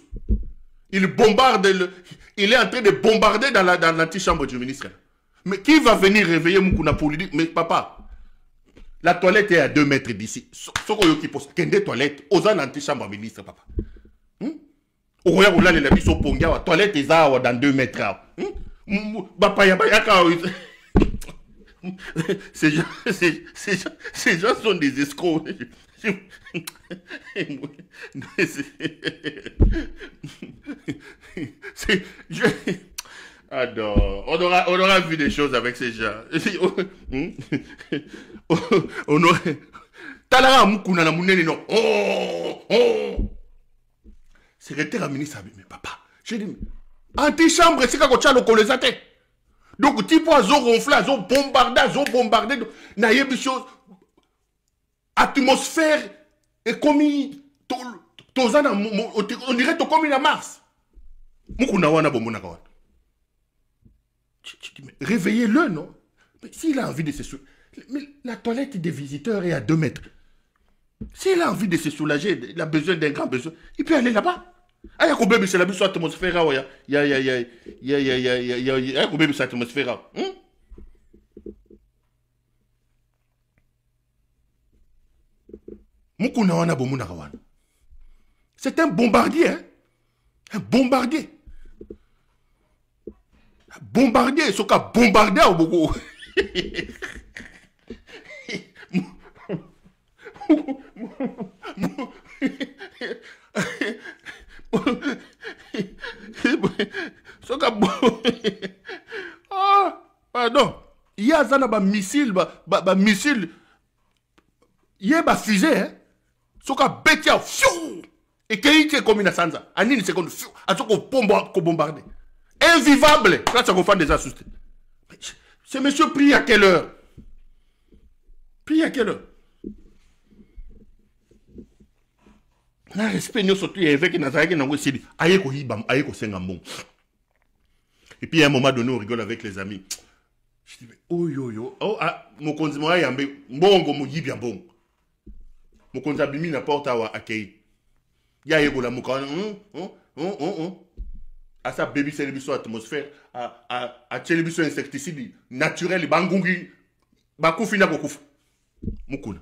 Il bombarde, il est en train de bombarder dans l'antichambre du ministre. Mais qui va venir réveiller Moukouna pour lui dire, mais papa, la toilette est à 2 mètres d'ici. Soko yo ki pose, kende toilette, osa l'antichambre ministre, papa. Oya oula le labi so pongia, wa toilette est dans 2 mètres. Ces gens sont des escrocs. Adore. On aura vu des choses avec ces gens. On aurait. Talara Moukouna na Mounene non. Secrétaire à ministre, mais papa, j'ai dit, antichambre, c'est quand tu as le colosate. Donc, type à zo ronflé, à zo bombardé, na yebi chose. Atmosphère est comme on dirait comme une Mars. Moukouna wana bomona kawan. Réveillez-le, non? Mais s'il a envie de se soulager, mais la toilette des visiteurs est à 2 mètres. S'il a envie de se soulager, il a besoin d'un grand besoin, il peut aller là-bas. Ah, il y a combien de c'est la bise atmosphère, il y a combien de atmosphère. Mukuna wana bomuna kawana. C'est un bombardier, hein? Un bombardier. Un bombardier, ce qu'a bombardé au Bogo. Ah, pardon. Il y a un missile, missile. Il y a un fusée, hein? Ce qu'a bêté, et qu'il y a comme une sanza. En une seconde, à ce qu'on bombarde. Invivable. Là, ça va des assustés. Ce monsieur prie à quelle heure? Prie à quelle heure? Na respect nous surtout avec Nazareth na wesidi ayeko hibam ayeko sengambon. Et puis à un moment donné on rigole avec les amis. Je dis oh yo yo oh ah mon konzi mo yambe mbongo mo yibia mbongo. Mon konzi abimi na porta wa akei. Ya yeko la muka à sa baby célébiso atmosphère à célébiso insecticide naturel bangungi bakufina kokufa. Mukuna.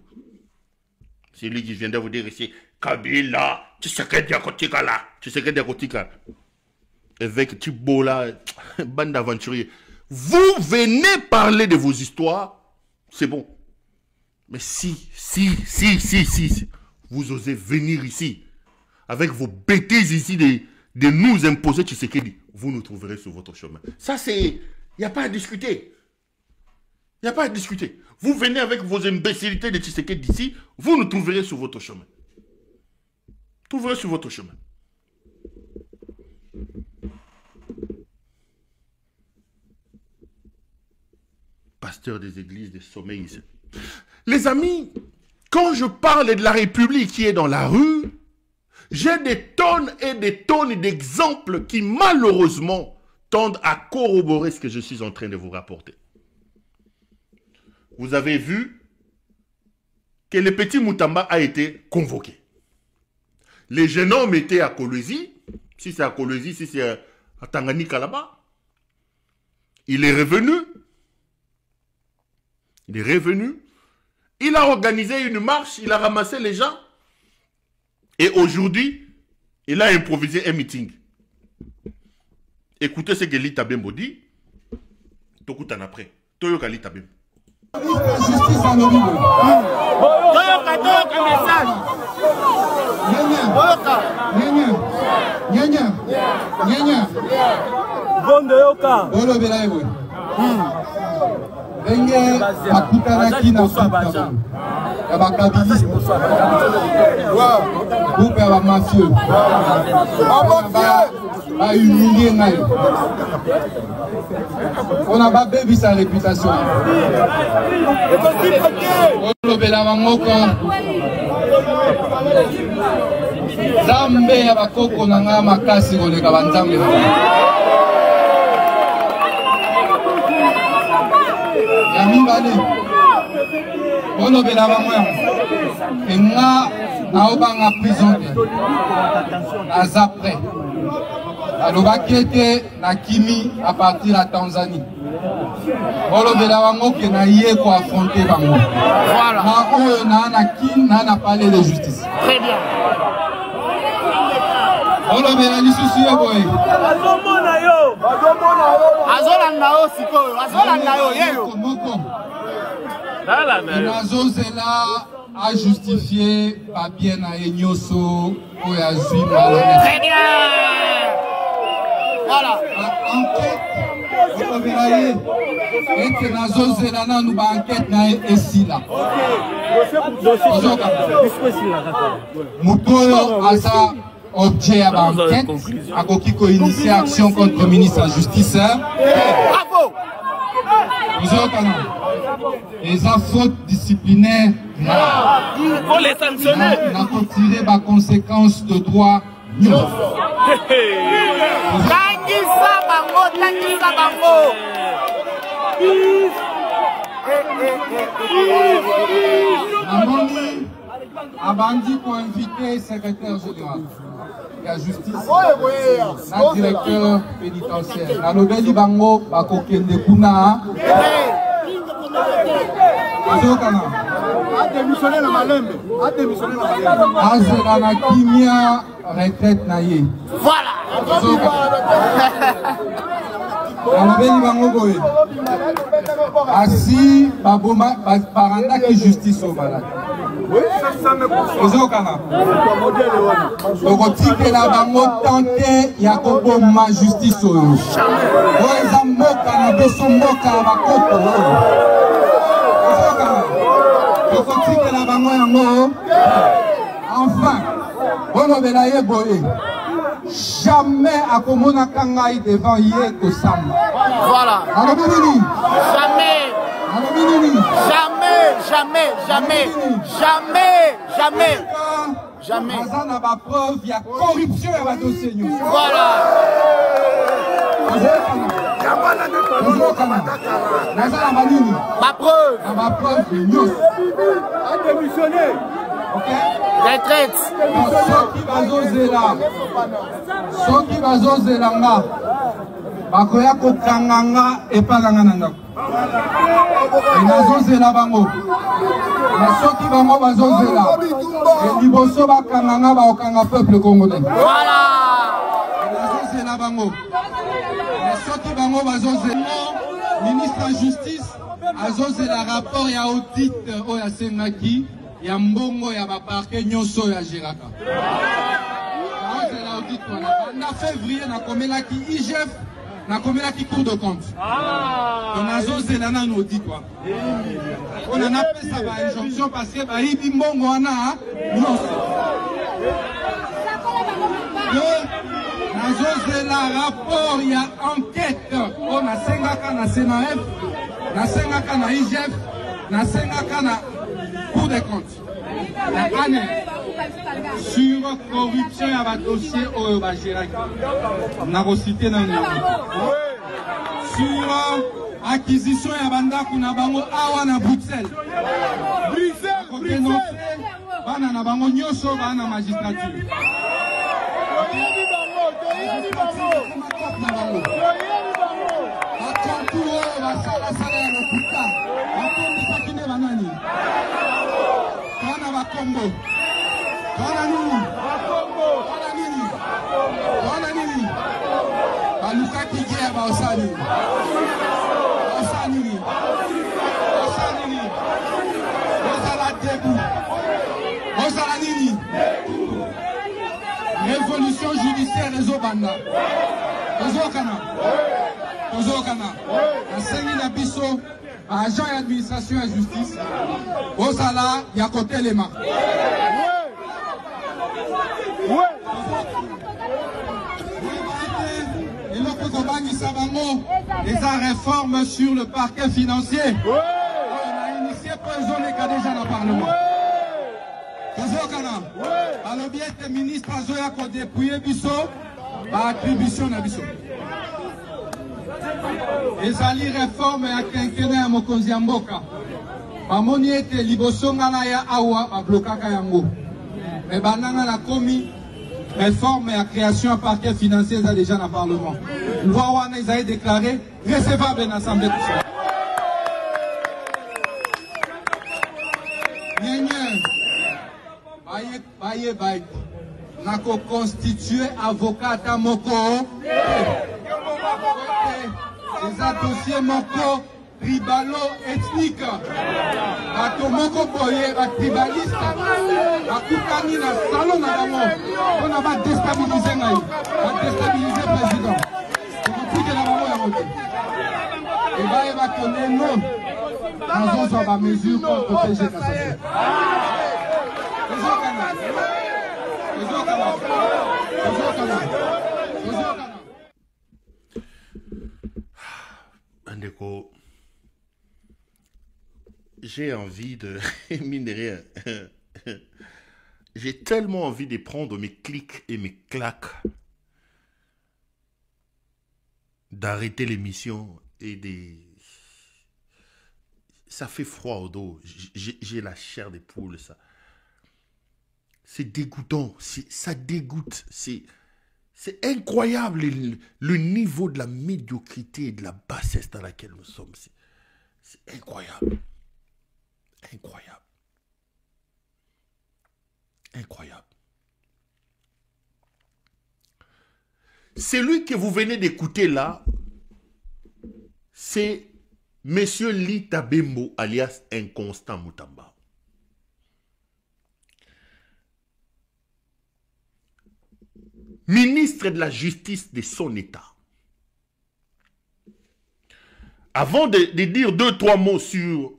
C'est lui qui vient de vous dire ici, Kabila, tu sais que Diakotika là, tu sais que Diakotika. Avec Tibola, bande d'aventuriers. Vous venez parler de vos histoires, c'est bon. Mais si, vous osez venir ici, avec vos bêtises ici de nous imposer Tshisekedi, vous nous trouverez sur votre chemin. Ça c'est, il n'y a pas à discuter. Il n'y a pas à discuter. Vous venez avec vos imbécilités de Tshisekedi d'ici, vous nous trouverez sur votre chemin. Trouverez sur votre chemin. Pasteur des églises, des sommeils. Les amis, quand je parle de la République qui est dans la rue, j'ai des tonnes et des tonnes d'exemples qui malheureusement tendent à corroborer ce que je suis en train de vous rapporter. Vous avez vu que le petit Moutamba a été convoqué. Les jeunes hommes étaient à Kolwezi. Si c'est à Kolwezi, si c'est à Tanganyika là-bas. Il est revenu. Il est revenu. Il a organisé une marche. Il a ramassé les gens. Et aujourd'hui, il a improvisé un meeting. Écoutez ce que Lita Bembo dit. Tokutan après. Toyoka Lita Bembo. Justice à l'homme. Toyoka message. Nyanya. Bondo yoka. Bolo belaïbo. Benge akutaraki na kuta. Ya bakabiliste. Groupe ya mafieux. A humilié ngai. On a pas baby sa réputation. Olobela bangoko. Zambe ya bakoko na nga makasi koleka banzambe. Ya mibale. Olobela bango. Enga naobanga prison. Azapre. Alobaki na Kimi à partir de la Tanzanie. Olobela bango ke na ye ko affronter bango. Voilà. Na oyo na parler de justice. Très bien. Olobela lisusu ye boy. Azomona yo. Azolanda yo sikoyo. Azolanda yo yeyo. Moko. Dala na yo. Azozela a justifié papier na enyoso oya zui malhonnête. Très bien. Voilà. Enquête. Et na zozela na nuba enquête na esila. Mutoyo asa objet à l'enquête. Akoki ko initier action contre le ministre de la Justice. Bravo. Les fautes disciplinaires. Pour les sanctionner. On a tiré les conséquences de droit. Abandi pour inviter le secrétaire général de la justice, le directeur pénitentiaire. La Nobel Bango, Bakokende Kuna. Azela na kimia retraite na ye. Voilà. Alabeli bango boye. Asi baboma baranda ki justice au malade. Ozokana. Okotikela bango tante ya koboma justice oyo. Oza mboka na biso mboka ya bakoko oyo. Ozokana. Okotikela bango yango. Enfin, olobela ye boye. Jamais à Komona Kangai devant hier Kosam. Voilà. Alobini. Jamais. Alobini. Jamais, jamais, jamais, jamais, jamais. Jamais. Azana ba preuve, il y a corruption à votre dossier. Voilà. Ma preuve. Ma preuve, news. A démissionné. Ok. Retraite. Soki bazozelanga bakoya kokanganga epalanga na ndako enazozela bango na soki bango bazozela liboso bakanganga baokanga peuple congolais enazozela bango na soki bango bazozela ministre ya justice azozela rapport ya audit oyo asengaki ya mbongo ya baparke nyonso ya Giraka. En février, na komelaki IGF, na komelaki Cour de compte. On a zosé la nan audit. On a appelé ça par injonction parce que bah ibi mbongo wana nyonso. Na zosé la rapport ya enquête. On a sengaka na CNAF, na sengaka na IGF, na sengaka na Cour des comptes. La année sur corruption à votre dossier au Bagirac. On a recité dans le sur acquisition à Banda Kunabango Awana Bruxelles. Bruxelles. Bana Bango Nyoso Bana magistrature. Combo. Wana nini? Balukaki kia ba osani. Osani. Osala tebu. Osala nini? Révolution judiciaire réseau banda. Ozokana. Enseigné na biso agent d'administration et justice. Osala ya côté les mains. Et l'autre compagnie Sabango, les réformes sur le parquet financier. On a initié pour les zones qui déjà dans le Parlement. Kozokana, alors bien que le ministre Azoya ko dépouiller biso, ba attribution na biso. Les alliés réformes à quinquennat à Mokonzi Mboka. Bamoni ete liboso ngana ya awa ba blokaka yango. Mais bananga la komi réforme et création à parquet financier ça déjà dans le Parlement. Loi wana ils avaient déclaré recevable dans l'Assemblée nationale. Baye. Nako constitué avocat à Moko. Les dossiers Moko. Tribalo ethnique. Bato moko boye, ba tribaliste. Bakutani na salon na bango. On a pas déstabilisé ngai. Ba déstabiliser président. On tique la bango ya moto. Et va connaître non. Dans on va mesure pour protéger la société. Andeko, j'ai envie de... mine de rien, j'ai tellement envie de prendre mes clics et mes claques, d'arrêter l'émission et de... Ça fait froid au dos, j'ai la chair des poules, ça. C'est dégoûtant, ça dégoûte, c'est incroyable le niveau de la médiocrité et de la bassesse dans laquelle nous sommes. C'est incroyable. Incroyable. Incroyable. Celui que vous venez d'écouter là, c'est Monsieur Lita Bembo, alias Inconstant Moutamba. Ministre de la Justice de son État. Avant de dire 2-3 mots sur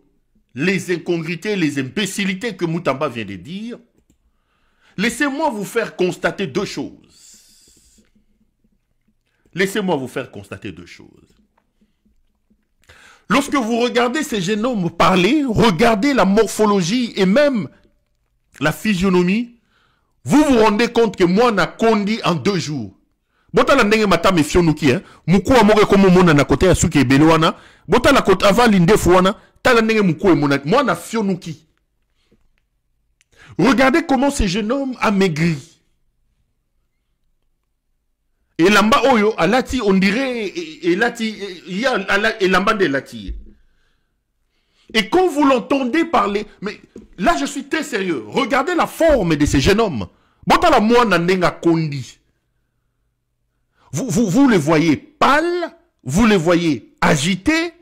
les incongruités, les imbécilités que Moutamba vient de dire, laissez-moi vous faire constater 2 choses. Laissez-moi vous faire constater 2 choses. Lorsque vous regardez ces jeunes hommes parler, regardez la morphologie et même la physionomie, vous vous rendez compte que moi, n'a condi en 2 jours. Bota la ndenge mata me fionuki, muku amore komo mona na kote ya suki ebelewana, bota la kote avant l'indefu wana, tala ndenge muku emona, moi na fionuki. Regardez comment ces jeunes hommes amaigris. Et lamba oyo, alati, on dirait, il y a lamba de lati. Et quand vous l'entendez parler, mais là je suis très sérieux, regardez la forme de ces jeunes hommes. Bota la moi na ndenga kondi. Vous les voyez pâles, vous les voyez agités,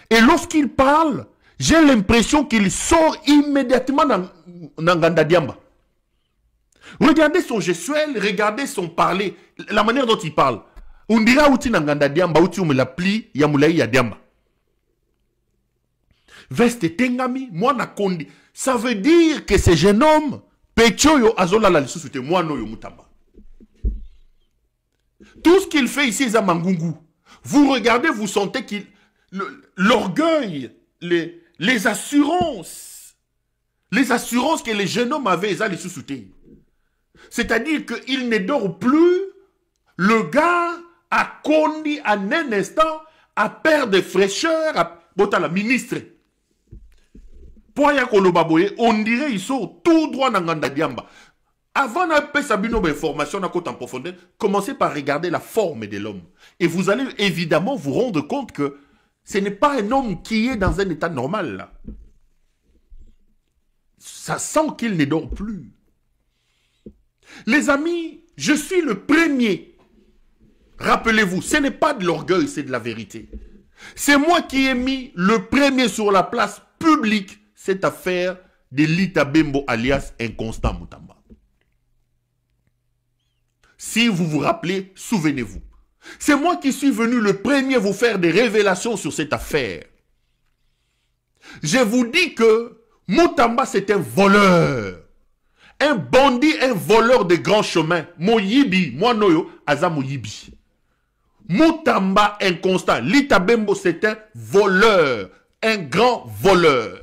et lorsqu'ils parlent, j'ai l'impression qu'ils sortent immédiatement dans Nganda Diamba. Regardez son gestuel, regardez son parler, la manière dont il parle. On dira outi Nganda Diamba, outi me la pli, yamulai ya Diamba. Veste tengami, moi na kondi. Ça veut dire que ces jeunes hommes, Pechoyo azola la lissusute, moi no yo Moutamba. Tout ce qu'il fait ici, c'est Mangungu. Vous regardez, vous sentez qu'il l'orgueil, les assurances que les jeunes hommes avaient, ils allaient sous-souter. C'est-à-dire qu'il ne dort plus. Le gars a conduit en un instant à perdre de fraîcheur à Botala, ministre. On dirait qu'ils sont tout droit dans Nganda Diamba. Avant d'appeler Sabino information en profondeur, commencez par regarder la forme de l'homme. Et vous allez évidemment vous rendre compte que ce n'est pas un homme qui est dans un état normal. Là. Ça sent qu'il ne dort plus. Les amis, je suis le premier. Rappelez-vous, ce n'est pas de l'orgueil, c'est de la vérité. C'est moi qui ai mis le premier sur la place publique cette affaire de Lita Bembo alias Inconstant Moutamba. Si vous vous rappelez, souvenez-vous. C'est moi qui suis venu le premier vous faire des révélations sur cette affaire. Je vous dis que Moutamba c'est un voleur. Un bandit, un voleur de grands chemins. Moyibi, moi noyo, aza Moyibi. Moutamba Inconstant. Lita Bembo c'est un voleur. Un grand voleur.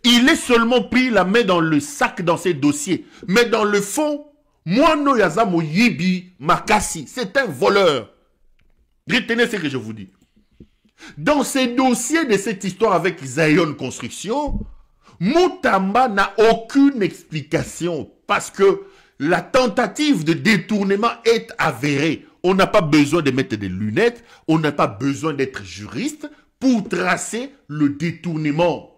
Il est seulement pris la main dans le sac dans ses dossiers. Mais dans le fond, Moano Yazamo Yibi Makasi, c'est un voleur. Retenez ce que je vous dis. Dans ces dossiers de cette histoire avec Zion Construction, Moutamba n'a aucune explication parce que la tentative de détournement est avérée. On n'a pas besoin de mettre des lunettes, on n'a pas besoin d'être juriste pour tracer le détournement.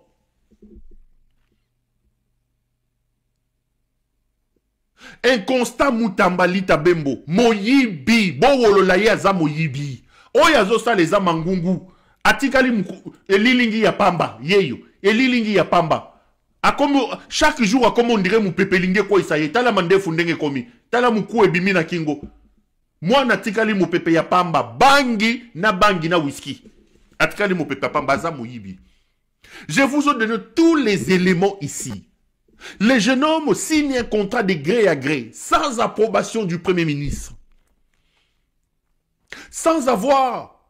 Inconstant Moutamba Lita Bembo Moyibi Bowololaye aza Moyibi Oyazo sa les Mangungu Atikali Elilingi ya Pamba Yeyo Elilingi ya Pamba Akomo chaque jour comme on dirait mon pepelinge ko isaye tala mande fundenge komi tala muku ebimi na kingo moi na tikali mo pepe ya Pamba bangi na whisky Atikali mo pepe Pamba aza Moyibi. Je vous ai donné tous les éléments ici. Les jeunes hommes signent un contrat de gré à gré, sans approbation du Premier ministre. Sans avoir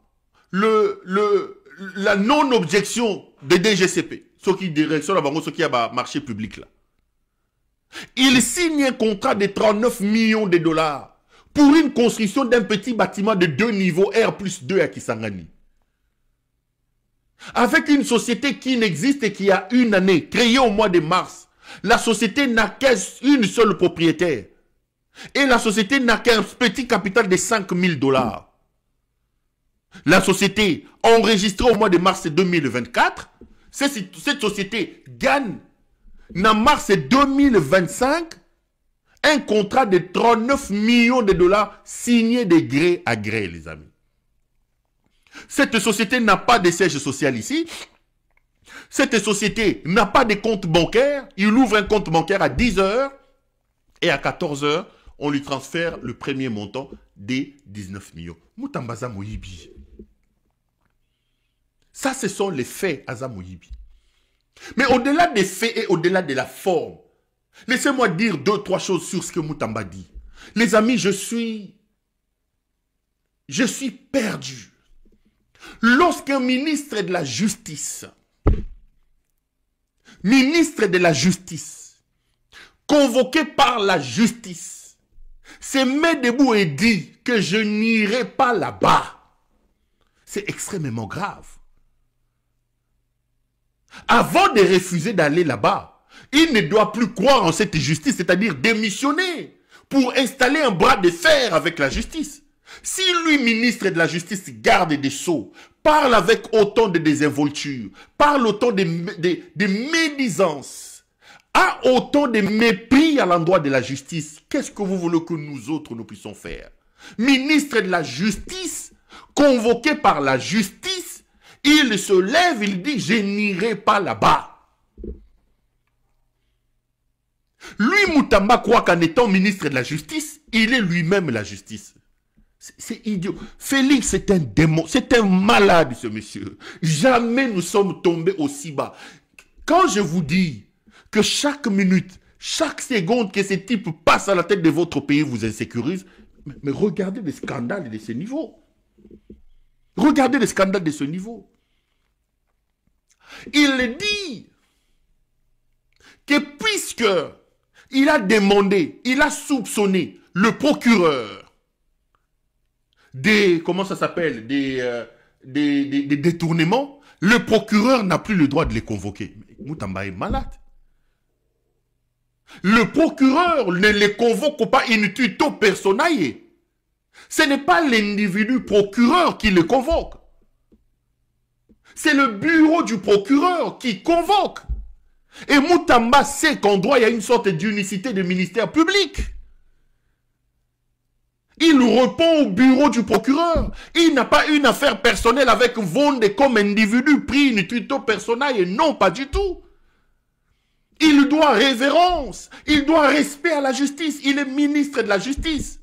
la non-objection des DGCP, ce qui direction ce qui a marché public là. Ils signent un contrat de 39 millions de dollars pour une construction d'un petit bâtiment de 2 niveaux R+2 à Kisangani. Avec une société qui n'existe et qui a 1 année, créée au mois de mars. La société n'a qu'une seule propriétaire. Et la société n'a qu'un petit capital de 5 000 $. La société, enregistrée au mois de mars 2024, cette société gagne en mars 2025, un contrat de 39 millions de dollars signé de gré à gré, les amis. Cette société n'a pas de siège social ici. Cette société n'a pas de compte bancaire. Il ouvre un compte bancaire à 10 h et à 14 h, on lui transfère le premier montant des 19 millions. Moutambaza Moyibi. Ça, ce sont les faits, Aza Moyibi. Mais au-delà des faits et au-delà de la forme, laissez-moi dire 2-3 choses sur ce que Moutamba dit. Les amis, je suis perdu. Lorsqu'un ministre de la Justice, convoqué par la justice, se met debout et dit que je n'irai pas là-bas, c'est extrêmement grave. Avant de refuser d'aller là-bas, il ne doit plus croire en cette justice, c'est-à-dire démissionner pour installer un bras de fer avec la justice. Si lui, ministre de la Justice, garde des sceaux, parle avec autant de désinvolture, parle autant de médisance, a autant de mépris à l'endroit de la justice, qu'est-ce que vous voulez que nous autres nous puissions faire? Ministre de la Justice, convoqué par la justice, il se lève, il dit, je n'irai pas là-bas. Lui, Moutamba, croit qu'en étant ministre de la Justice, il est lui-même la justice. C'est idiot. Félix, c'est un démon, c'est un malade, ce monsieur. Jamais nous sommes tombés aussi bas. Quand je vous dis que chaque minute, chaque seconde que ce type passe à la tête de votre pays vous insécurise, mais regardez les scandales de ce niveau. Regardez les scandales de ce niveau. Il dit que puisque il a demandé, il a soupçonné le procureur des, comment ça s'appelle, des détournements, le procureur n'a plus le droit de les convoquer. Moutamba est malade. Le procureur ne les convoque pas in tuto personae. Ce n'est pas l'individu procureur qui le convoque. C'est le bureau du procureur qui convoque. Et Moutamba sait qu'en droit, il y a une sorte d'unicité de ministère public. Il répond au bureau du procureur. Il n'a pas une affaire personnelle avec Vonde comme individu pris une tuto personnelle. Non, pas du tout. Il doit révérence. Il doit respect à la justice. Il est ministre de la justice.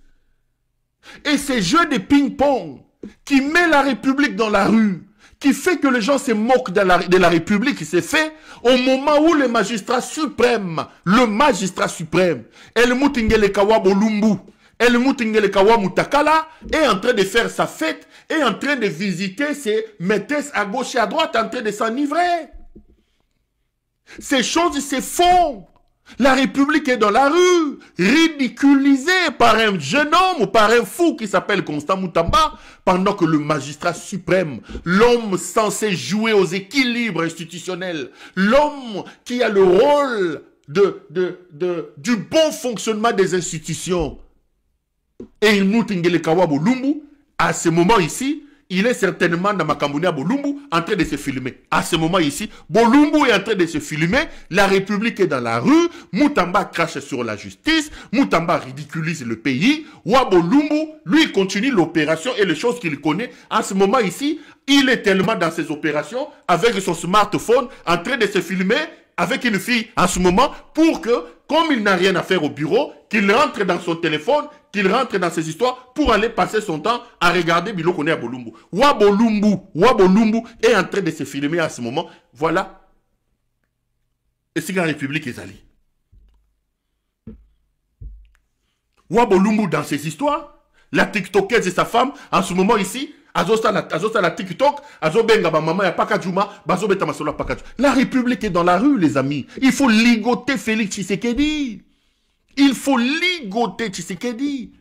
Et ces jeux de ping-pong qui met la République dans la rue, qui fait que les gens se moquent de la République, c'est fait au moment où le magistrat suprême, El Moutingele Kawabo Lumbu, El Moutingele Kawa Mutakala, est en train de faire sa fête, est en train de visiter ses maîtresses à gauche et à droite, en train de s'enivrer. Ces choses se font. La République est dans la rue, ridiculisée par un jeune homme ou par un fou qui s'appelle Constant Moutamba, pendant que le magistrat suprême, l'homme censé jouer aux équilibres institutionnels, l'homme qui a le rôle du bon fonctionnement des institutions, et il Moutingele Kawabo Lumbu, à ce moment ici, il est certainement dans Makambounia Bolumbu en train de se filmer. À ce moment ici, Bolumbu est en train de se filmer, la République est dans la rue, Moutamba crache sur la justice, Moutamba ridiculise le pays, Wabolumbu, lui, continue l'opération et les choses qu'il connaît. À ce moment ici, il est tellement dans ses opérations, avec son smartphone, en train de se filmer avec une fille en ce moment, pour que, comme il n'a rien à faire au bureau, qu'il rentre dans son téléphone, qu'il rentre dans ses histoires pour aller passer son temps à regarder Biloko à Bolumbu. Wabolumbu est en train de se filmer à ce moment. Voilà. Et c'est la République est allée. Wabolumbu dans ses histoires, la TikTokeuse et sa femme, en ce moment ici, Azosta la TikTok, Azobenga ba maman ya Pakajuma, Bazobeta Masola Pakajuma. La République est dans la rue, les amis. Il faut ligoter Félix Tshisekedi. Il faut ligoter Tshisekedi.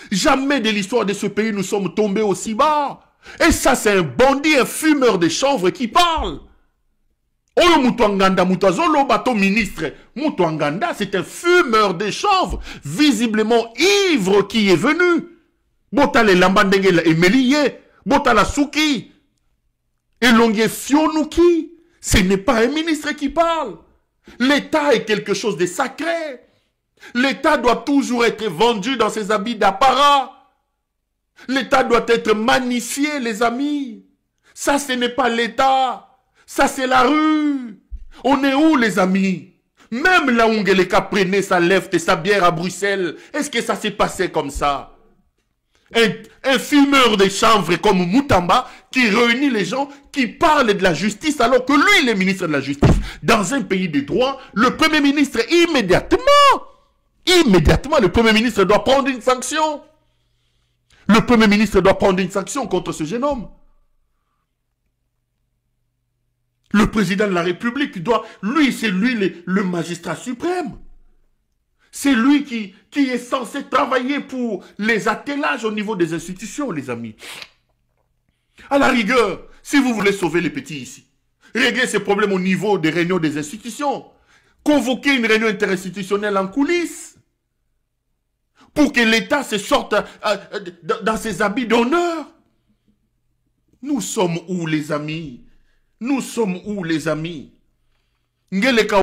Jamais de l'histoire de ce pays nous sommes tombés aussi bas. Et ça, c'est un bandit, un fumeur de chanvre qui parle. Olo Mutuanganda, Mutazolo, bateau ministre. Mutuanganda, c'est un fumeur de chanvre, visiblement ivre qui est venu. Bota le Lambandenge Emeliye, Bota la Souki, et Longue Fionouki. Ce n'est pas un ministre qui parle. L'État est quelque chose de sacré. L'État doit toujours être vendu dans ses habits d'apparat. L'État doit être magnifié, les amis. Ça, ce n'est pas l'État. Ça, c'est la rue. On est où, les amis? Même là où Ngeleka prenait sa lèvre et sa bière à Bruxelles, est-ce que ça s'est passé comme ça? Un fumeur de chanvre comme Moutamba qui réunit les gens, qui parle de la justice alors que lui, il est ministre de la justice. Dans un pays de droit, le Premier ministre, immédiatement, le Premier ministre doit prendre une sanction. Le Premier ministre doit prendre une sanction contre ce jeune homme. Le président de la République doit, lui, c'est lui le magistrat suprême. C'est lui qui est censé travailler pour les attelages au niveau des institutions, les amis. À la rigueur, si vous voulez sauver les petits ici, régler ces problèmes au niveau des réunions des institutions, convoquer une réunion interinstitutionnelle en coulisses, pour que l'État se sorte dans ses habits d'honneur. Nous sommes où, les amis? Nous sommes où, les amis? Ngeleka